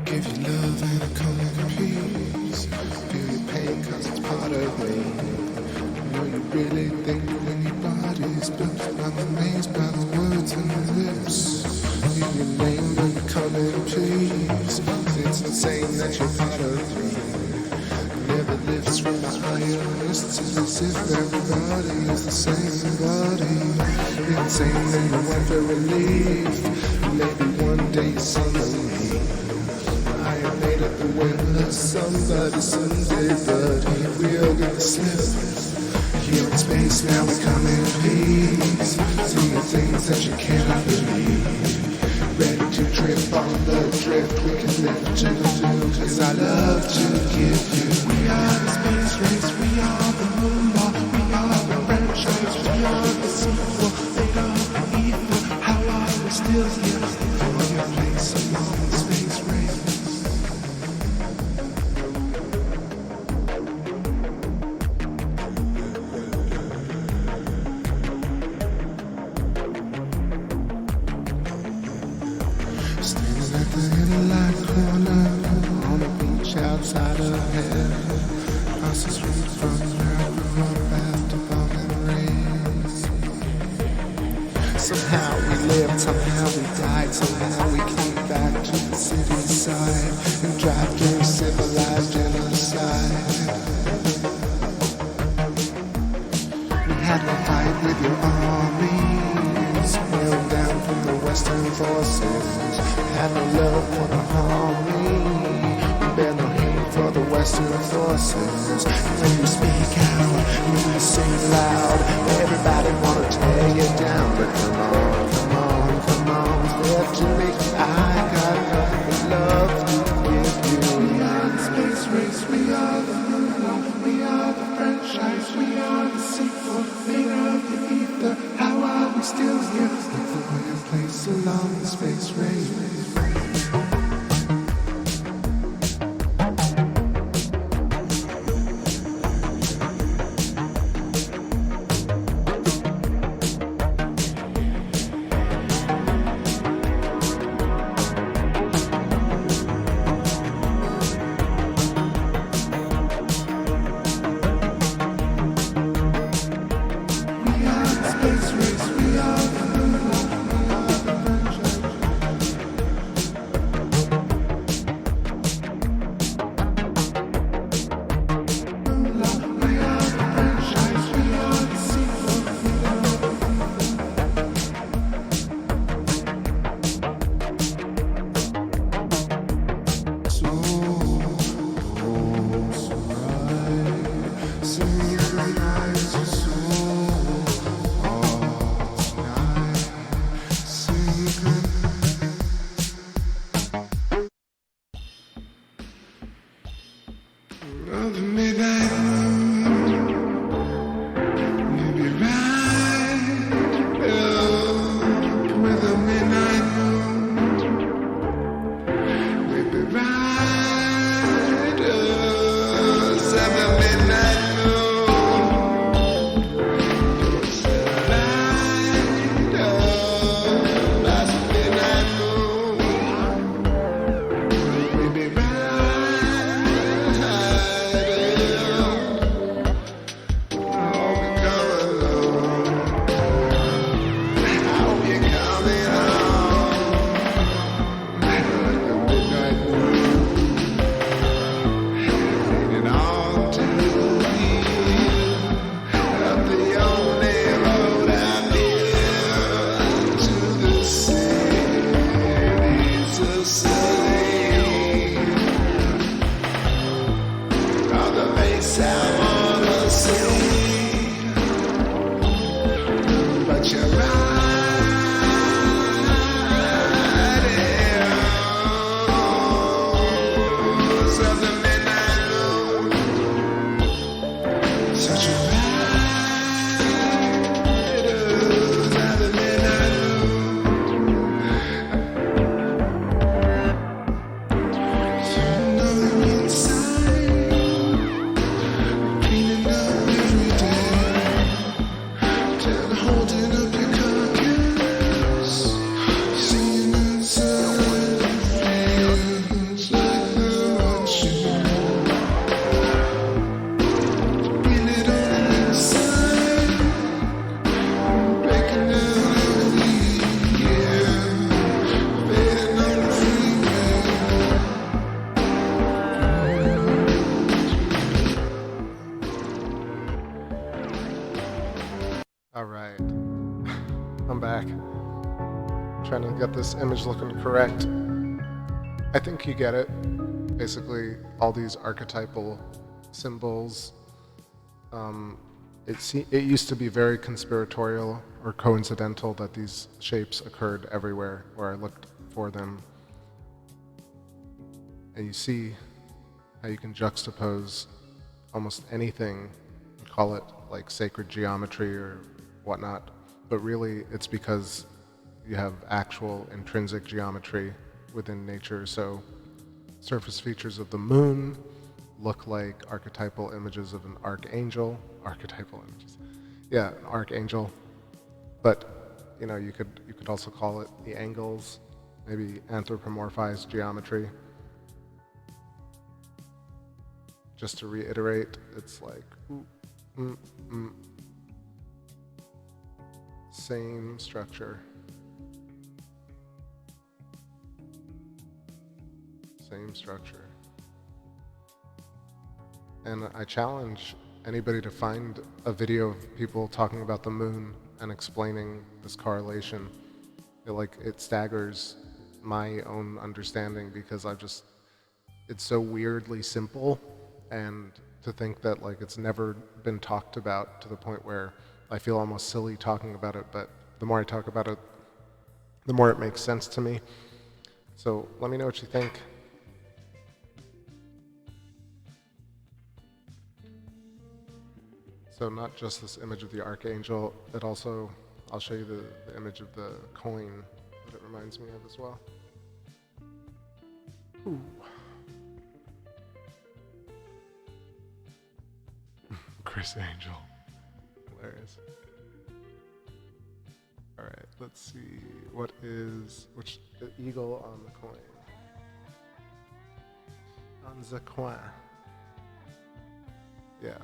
Give you love and a common peace. Feel your pain cause it's part of me. Know you really think when your body's built. I'm amazed by the words on your lips. Feel your name when you come in peace. It's insane that you're part of me. Never live It's really highest, as if everybody is the same body. Insane and you want for relief. Maybe one day suddenly I am made of the wind. Somebody someday, but he will get the slip. Here in space now we come in peace, seeing things that you cannot believe. Ready to trip on the drift, we can lift to the zoo, cause I love to give you. We are the space race, we are the moonball, we are the franchise, we are the sequel, fate of the ether. How are we still here for your place along the space race? Standing at the inner corner on a beach outside of heaven, across the street from where we grew up above the rays. Somehow we lived, somehow we died, somehow we came back to the city side and drive through civilized genocide. We had no fight with your armies, held down from the Western forces. Had no love for the army, we bear no hate for the Western forces. When you speak out, when you sing loud, everybody wanna tear you down. But come on, come on, come on, step to me. I got nothing but love to give you. We are the space race, we are the moonwalk, we are the franchise, we are the sequel, fate of the ether. How are we still here? Look for your place along the space race. Trying to get this image looking correct. I think you get it. Basically, all these archetypal symbols. It used to be very conspiratorial or coincidental that these shapes occurred everywhere where I looked for them. And you see how you can juxtapose almost anything and call it like sacred geometry or whatnot, but really it's because you have actual intrinsic geometry within nature. So surface features of the moon look like archetypal images of an archangel. Archetypal images. Yeah, an archangel. But you know, you could also call it the angles, maybe anthropomorphized geometry. Just to reiterate, it's like same structure. Same structure. And I challenge anybody to find a video of people talking about the moon and explaining this correlation. It staggers my own understanding because it's so weirdly simple, and to think that like it's never been talked about to the point where I feel almost silly talking about it, but the more I talk about it, the more it makes sense to me. So let me know what you think. So not just this image of the archangel, it also, I'll show you the image of the coin that it reminds me of as well. Ooh. Chris Angel. Hilarious. Alright, let's see. Which the eagle on the coin? On the coin. Yeah.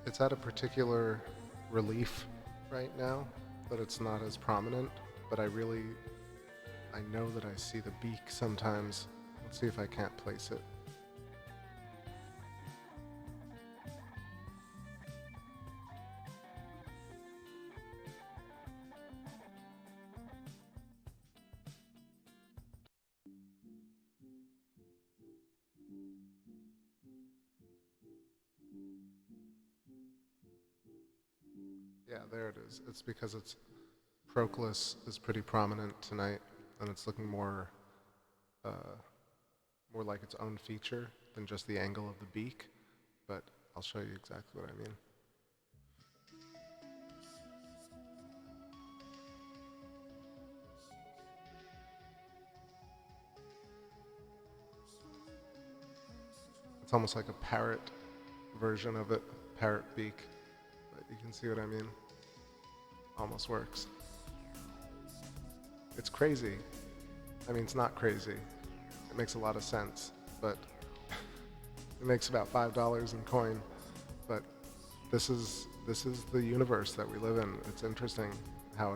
It's at a particular relief right now, but it's not as prominent, but I know that I see the beak sometimes. Let's see if I can't place it. Yeah, there it is. It's because Proclus is pretty prominent tonight, and it's looking more like its own feature than just the angle of the beak, but I'll show you exactly what I mean. It's almost like a parrot version of it, parrot beak, but you can see what I mean. Almost works. It's crazy. I mean, it's not crazy. It makes a lot of sense, but it makes about $5 in coin. But this is the universe that we live in. It's interesting how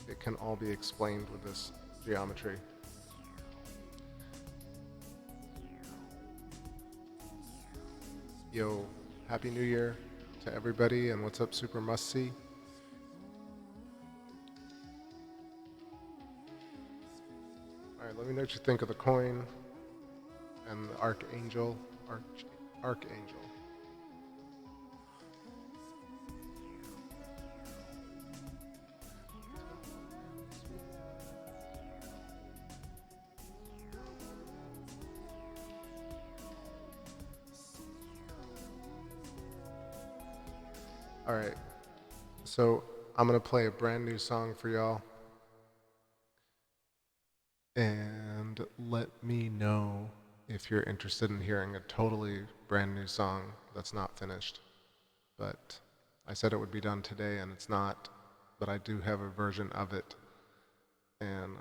it can all be explained with this geometry. Yo, Happy New Year to everybody, and what's up, Super Must See? Alright, let me know what you think of the coin and the Archangel. Archangel. Alright, so I'm gonna play a brand new song for y'all. And let me know if you're interested in hearing a totally brand new song that's not finished. But I said it would be done today and it's not, but I do have a version of it. And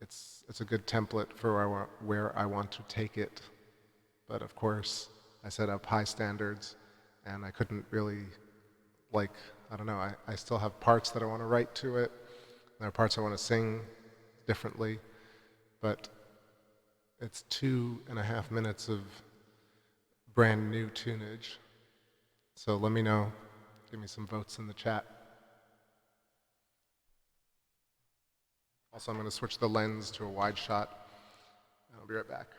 it's a good template for where I want to take it. But of course, I set up high standards and I couldn't really, I don't know, I still have parts that I want to write to it. There are parts I want to sing differently, but it's 2.5 minutes of brand new tunage. So let me know, give me some votes in the chat. Also, I'm going to switch the lens to a wide shot, and I'll be right back.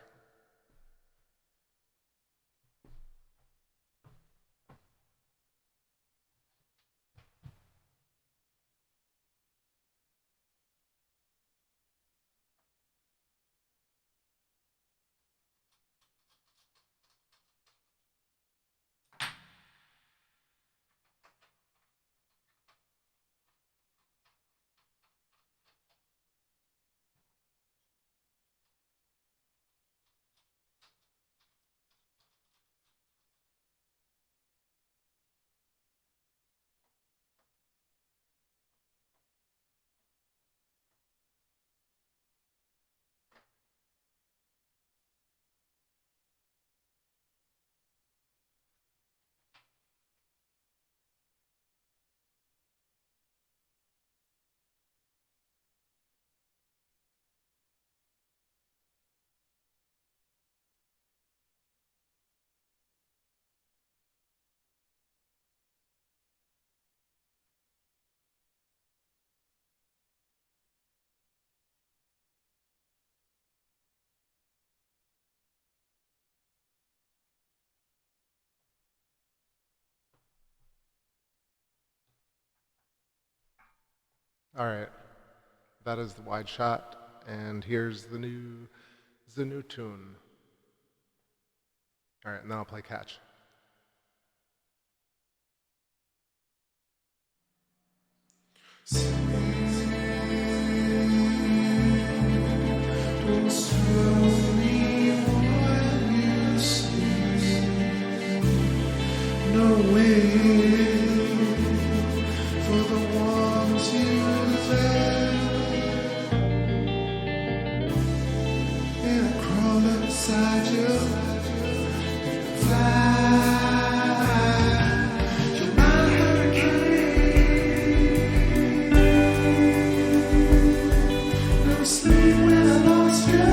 All right, that is the wide shot, and here's the new tune. All right, and then I'll play catch. No way for the ones you left, and I crawl inside you and fly. You're my hurricane. No sleep when I lost you.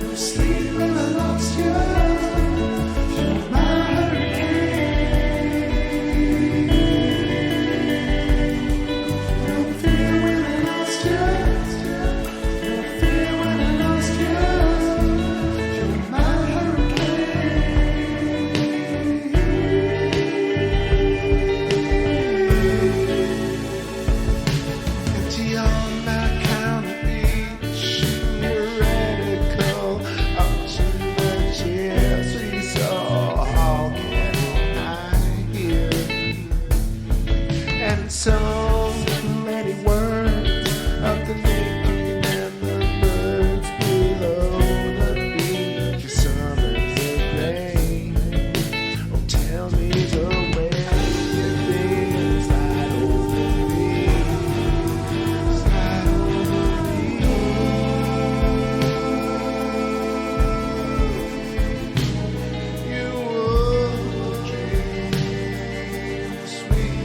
No sleep when I lost you. You're my so many words of the naked and the birds below the beach. Summer the rain. Oh, tell me the way things slide over me, slide over me. You would dream sweet.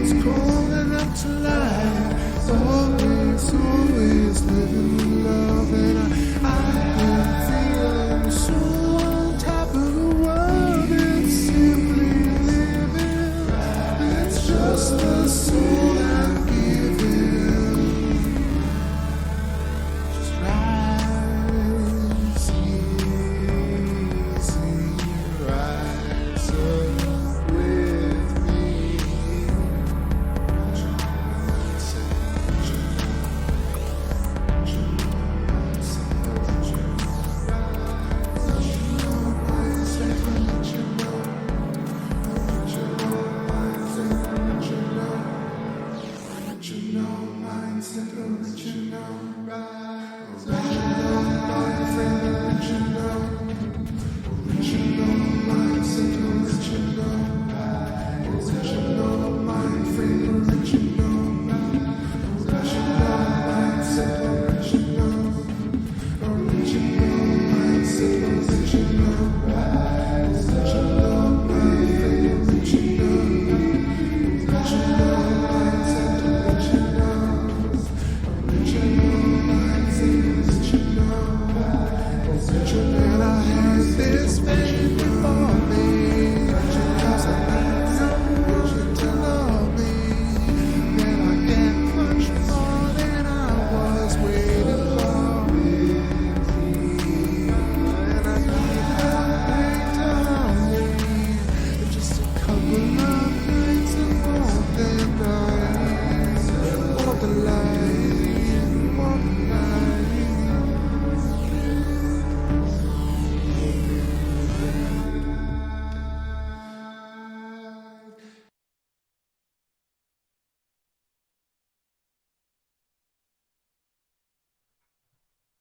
it's calling up to life. Always, always living in love, and I've been feeling so on top of the world. It's simply living. It's just the soul I'm giving. Just rise easy, rise up with me.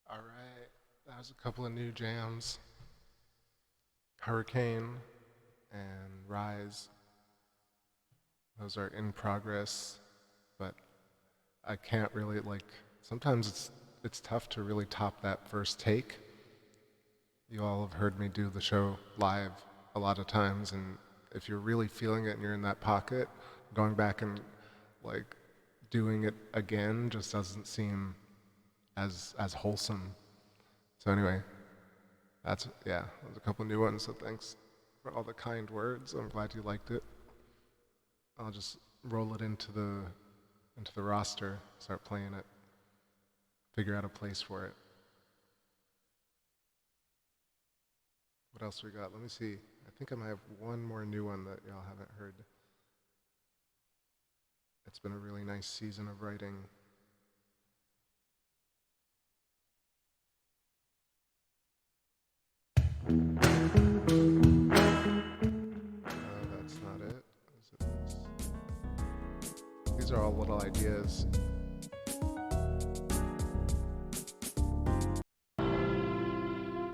All right, that was a couple of new jams. Hurricane and Rise. Those are in progress, but I can't really, sometimes it's tough to really top that first take. You all have heard me do the show live a lot of times, and if you're really feeling it and you're in that pocket, going back and doing it again just doesn't seem as wholesome. So anyway, there's a couple new ones, so thanks for all the kind words. I'm glad you liked it. I'll just roll it into the roster, start playing it, figure out a place for it. What else we got? Let me see. I think I might have one more new one that y'all haven't heard. It's been a really nice season of writing. No, that's not it. Is it this? These are all little ideas. No,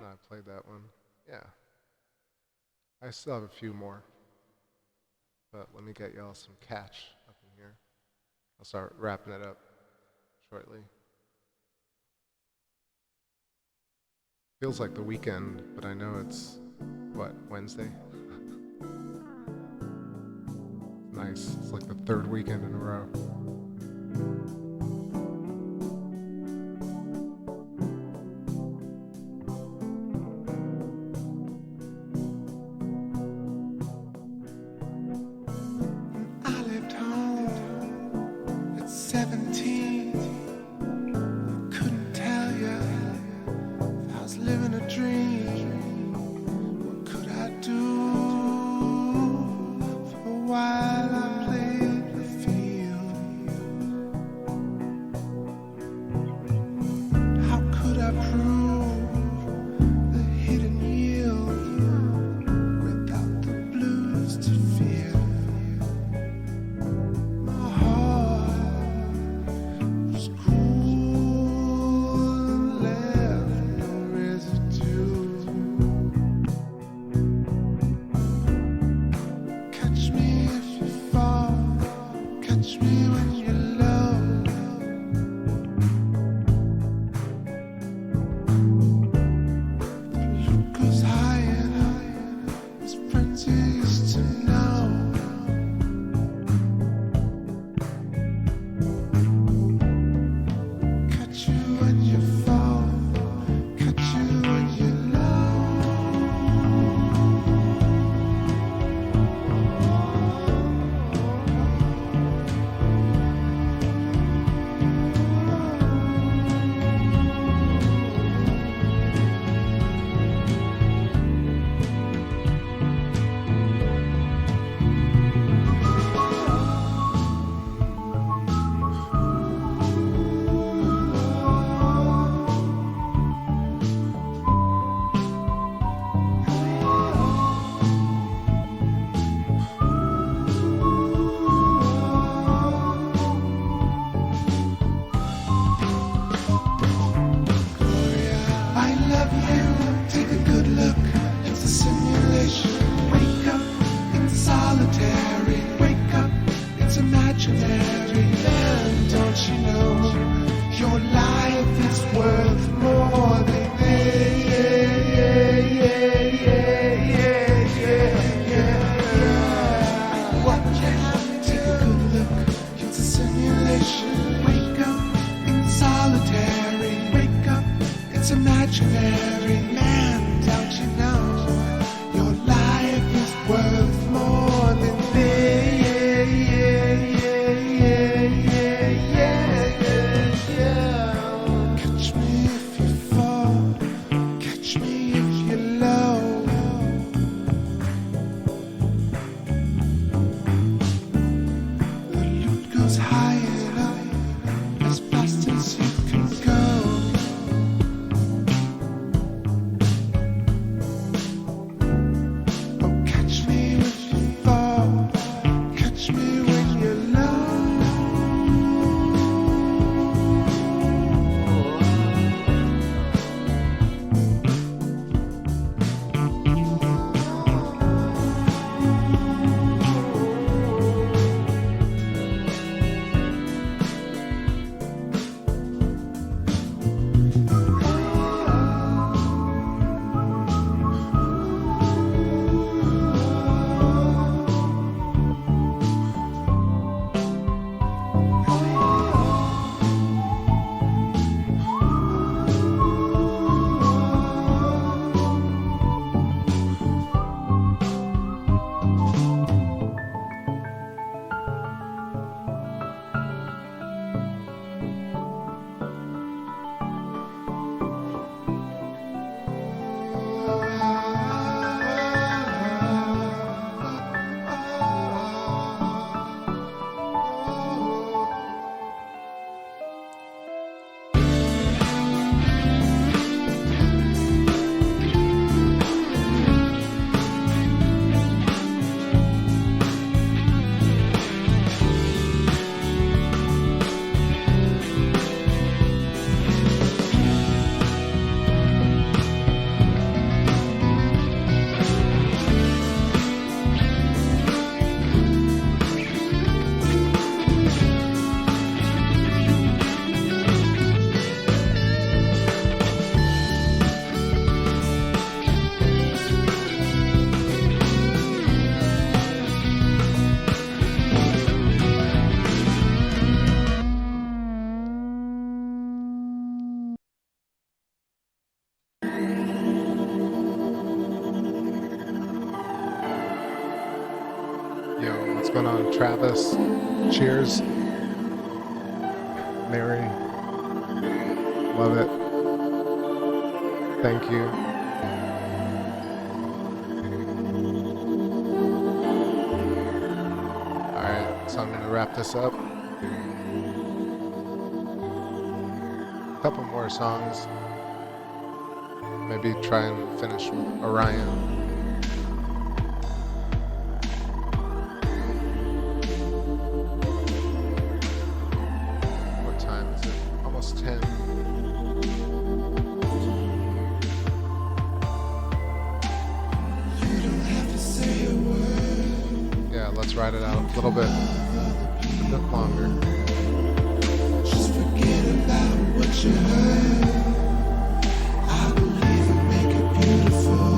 I played that one. Yeah. I still have a few more. But let me get y'all some catch up in here. I'll start wrapping it up shortly. Feels like the weekend, but I know it's, Wednesday? Nice. It's like the third weekend in a row. I left home at 17. Couldn't tell you if I was living a dream. What could I do? For a while I played the field. How could I prove the hidden yield without the blues to feel? My heart was cool and left no residue. Catch me if you fall, catch me when you're low. Look goes higher, his friends you used to know. imaginary land, don't you know? Your life is worth more than what you have to take a good look. It's a simulation. Wake up in solitary. Wake up, it's imaginary land, don't you know? Your life is worth more than Catch me if you fall, catch me if you're low. The loot goes high and up, as fast as you can go. Oh, catch me if you fall, catch me when you're low. Yo, what's going on, Travis? Cheers. Mary. Love it. Thank you. Alright, so I'm going to wrap this up. A couple more songs. Maybe try and finish with Orion. What time is it? Almost 10. Yeah, let's ride it out a little bit longer. Just forget about what you heard. I believe and make it beautiful.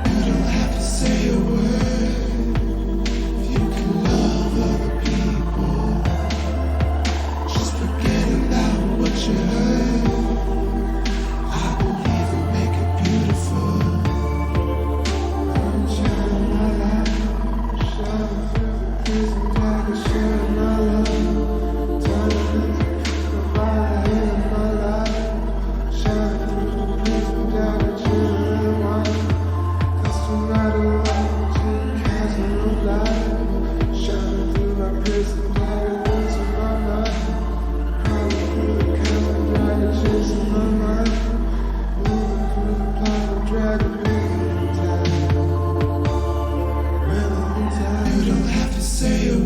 You don't have to say a word. If you can love other people, just forget about what you heard. I believe and make it beautiful. I'm shining my light, shining through the prison dagger, sharing my love. You don't have to say a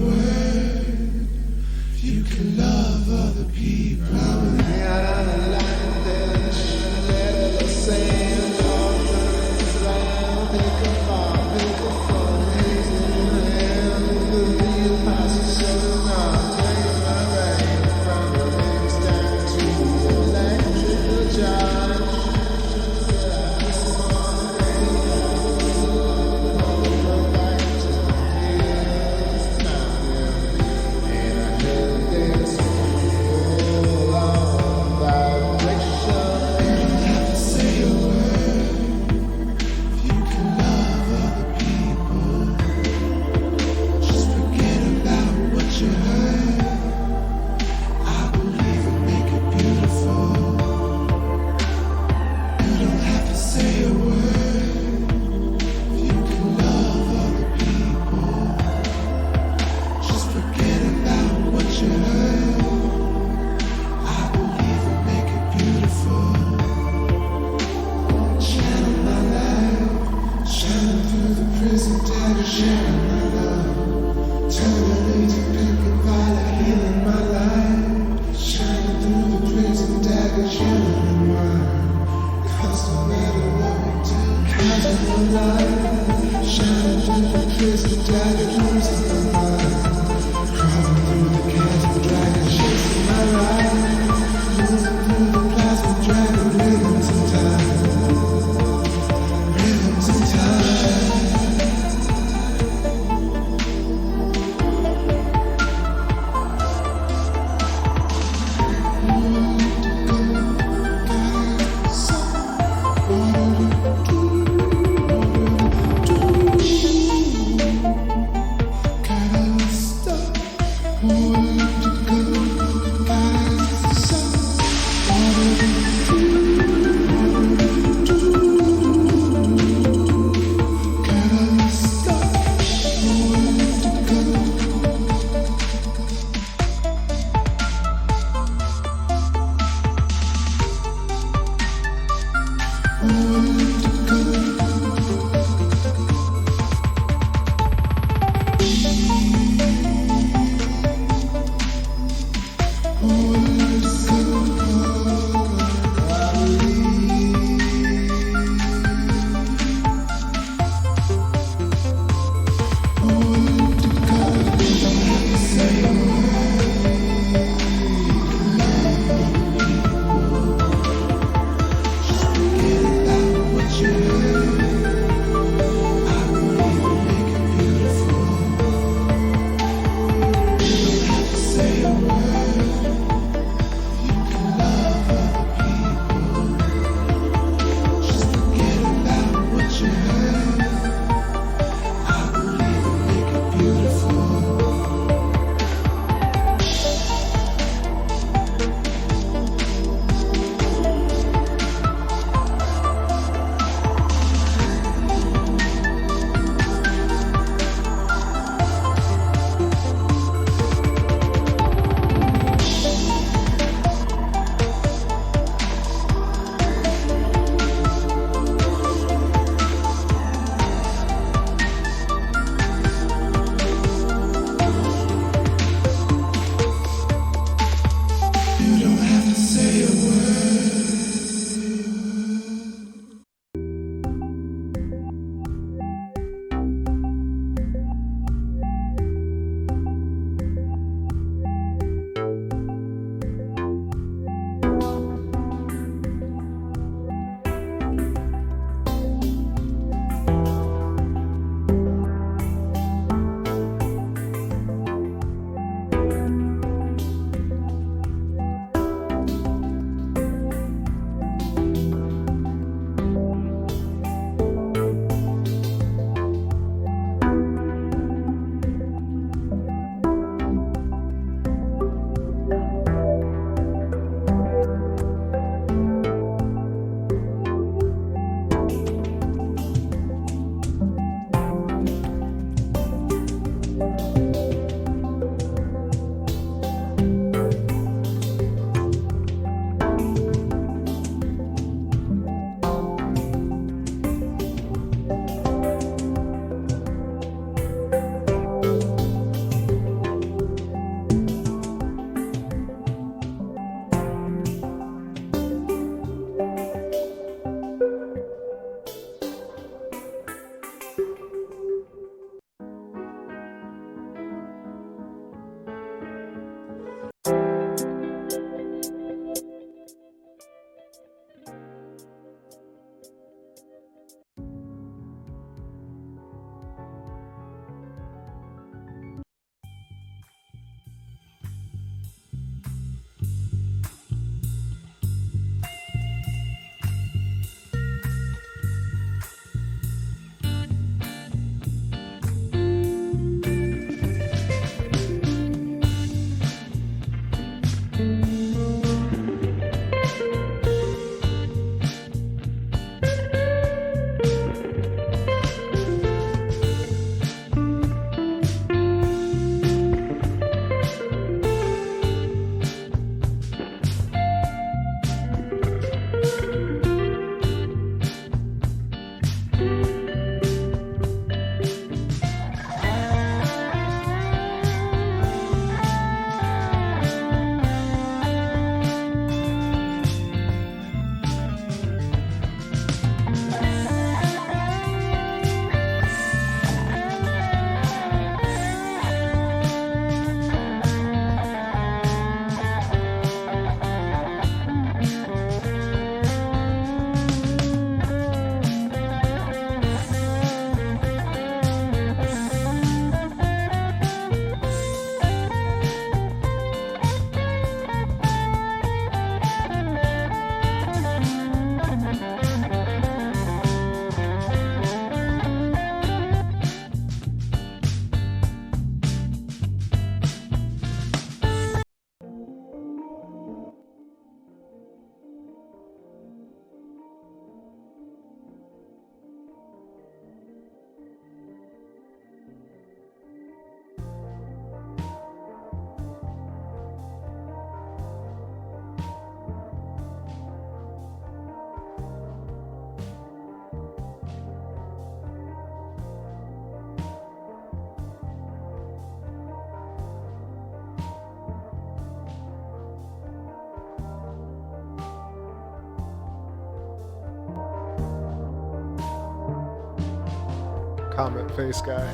Comet face guy.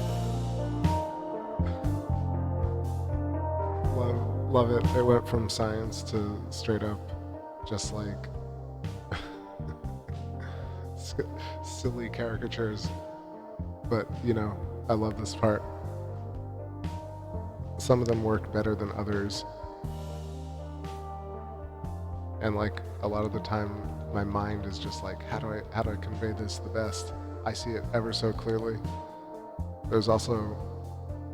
Love it. It went from science to straight up just like silly caricatures. But, you know, I love this part. Some of them work better than others. And like a lot of the time my mind is just like, how do I convey this the best? I see it ever so clearly. There's also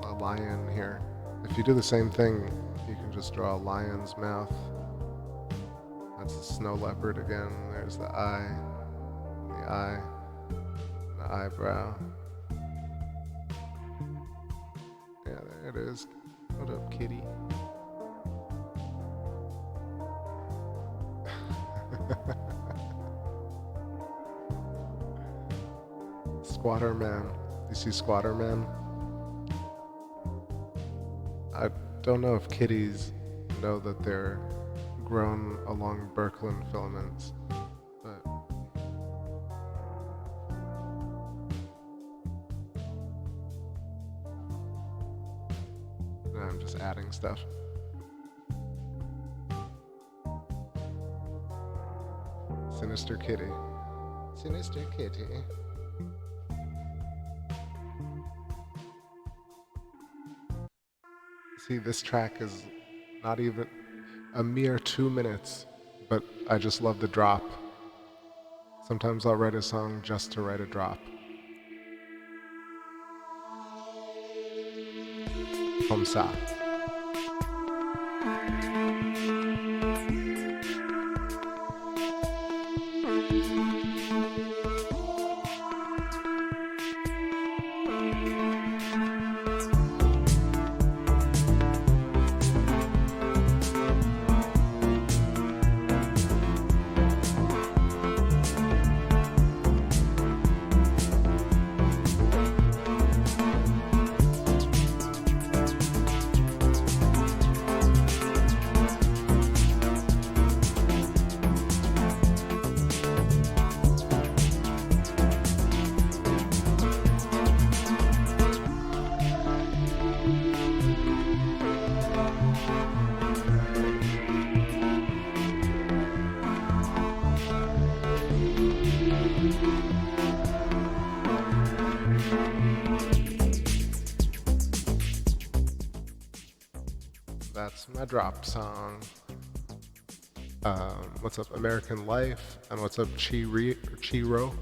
a lion here. If you do the same thing, you can just draw a lion's mouth. That's the snow leopard again. There's the eye, the eyebrow. Yeah, there it is. What up, kitty? Squatter Man. You see Squatter Man? I don't know if kitties know that they're grown along Birkeland filaments, but I'm just adding stuff. Sinister Kitty. Sinister Kitty. See, this track is not even a mere 2 minutes, but I just love the drop. Sometimes I'll write a song just to write a drop. Comme ça. That's my drop song. What's up, American Life? And what's up, Cairo?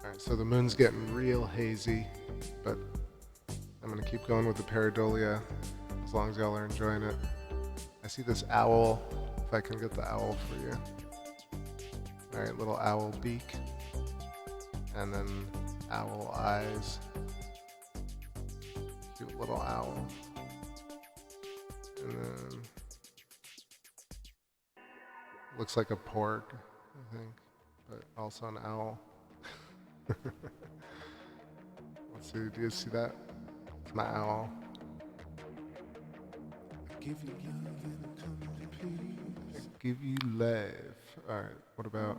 Alright, so the moon's getting real hazy, but I'm gonna keep going with the Pareidolia as long as y'all are enjoying it. I see this owl, if I can get the owl for you. Alright, little owl beak. And then owl eyes. Cute little owl. And then looks like a porg, I think, but also an owl. Let's see, do you see that? It's my owl. Give you love and complete. Give you love. Alright, what about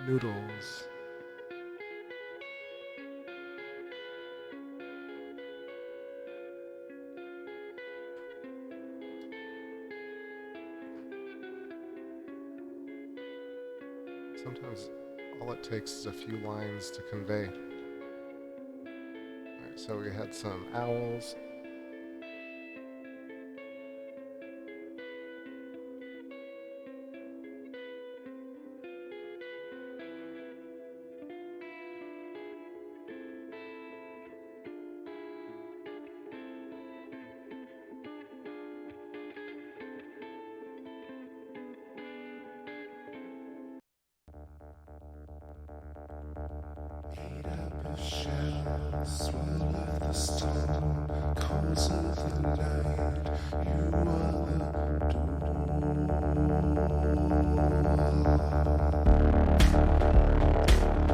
noodles? Sometimes all it takes is a few lines to convey. Alright, so we had some owls. Swirl of the storm, cause of the light, you are the door.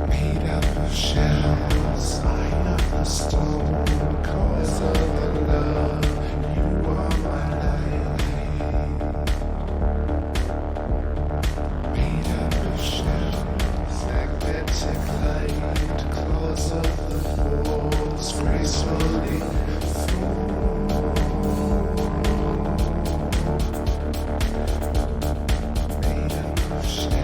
Made up of of shells, I am the stone, cause of the love, you are my light. Made up of shells, magnetic light, claws of the force, gracefully fall. Made up of shells.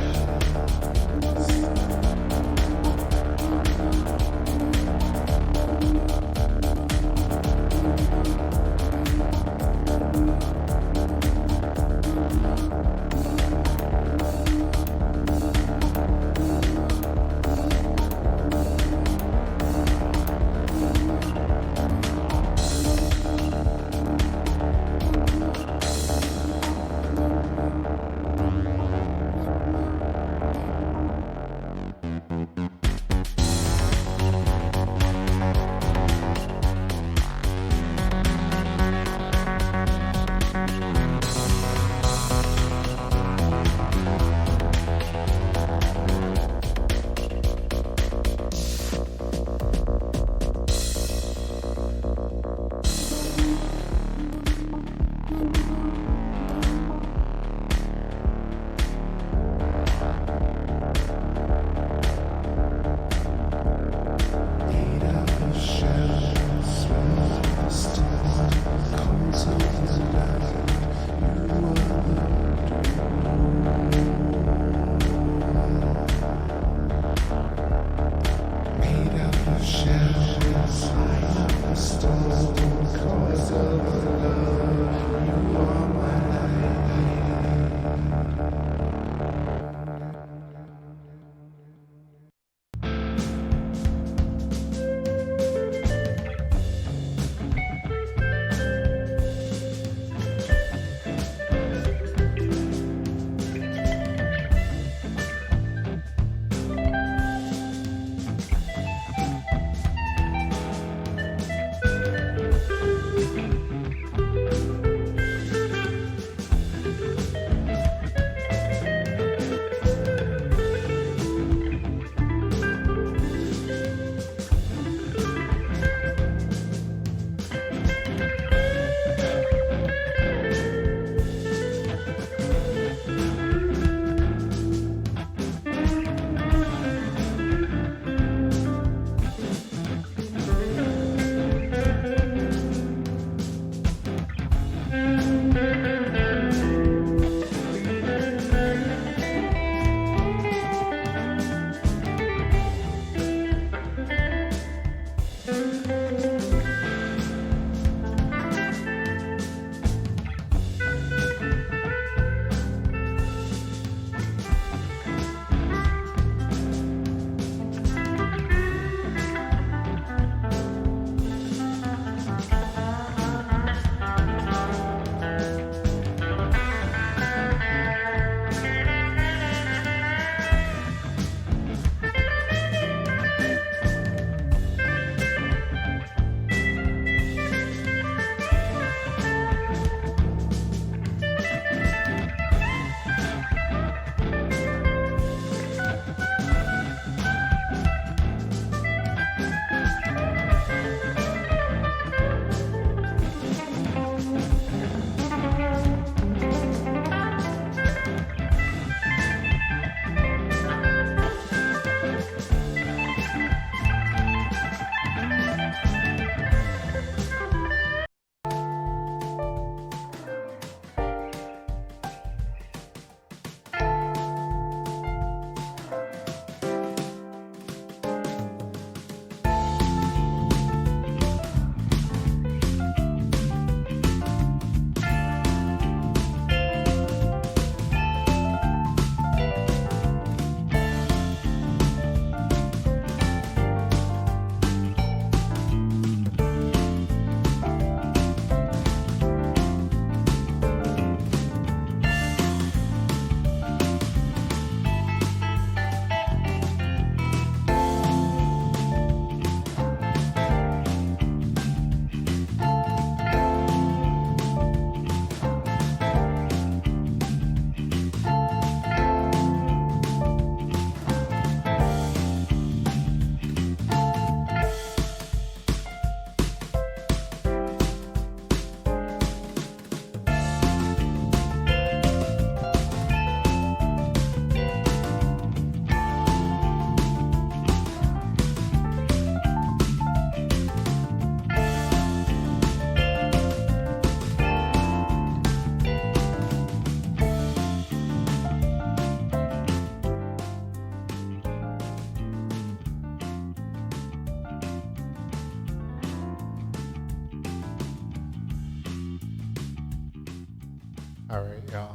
Alright, y'all.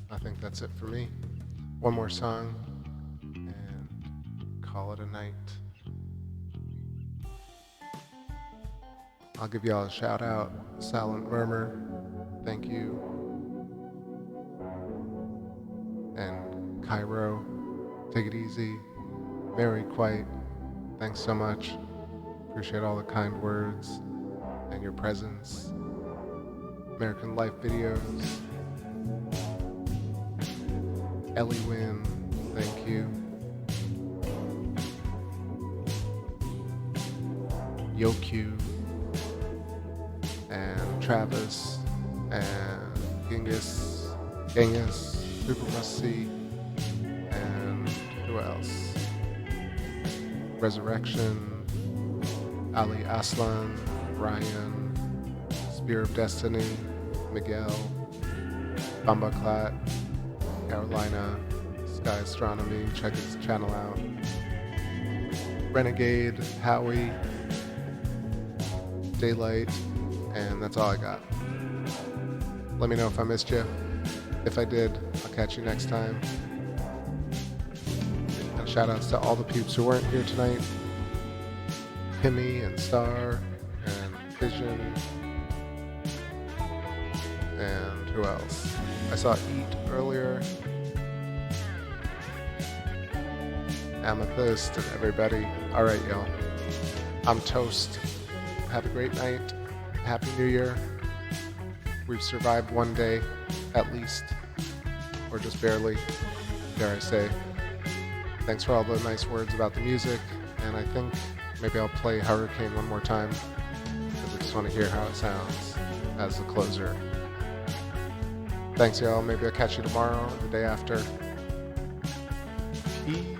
I think that's it for me. One more song, and call it a night. I'll give y'all a shout out. Silent Murmur, thank you. And Cairo, take it easy. Very quiet, thanks so much. Appreciate all the kind words and your presence. American Life Videos. Ellie Wynn, thank you. Yoku, and Travis, and Genghis, Super Must See, and who else? Resurrection, Ali Aslan, Ryan, Spear of Destiny, Miguel, Bambaklat, Carolina, Sky Astronomy, check his channel out. Renegade, Howie, Daylight, and that's all I got. Let me know if I missed you. If I did, I'll catch you next time. And shout outs to all the peeps who weren't here tonight. Kimmy and Star and Vision. And who else? I saw Eat earlier. Amethyst and everybody. Alright, y'all. I'm toast. Have a great night. Happy New Year. We've survived one day, at least. Or just barely, dare I say. Thanks for all the nice words about the music. And I think maybe I'll play Hurricane one more time, because I just want to hear how it sounds as the closer. Thanks, y'all. Maybe I'll catch you tomorrow or the day after. Peace.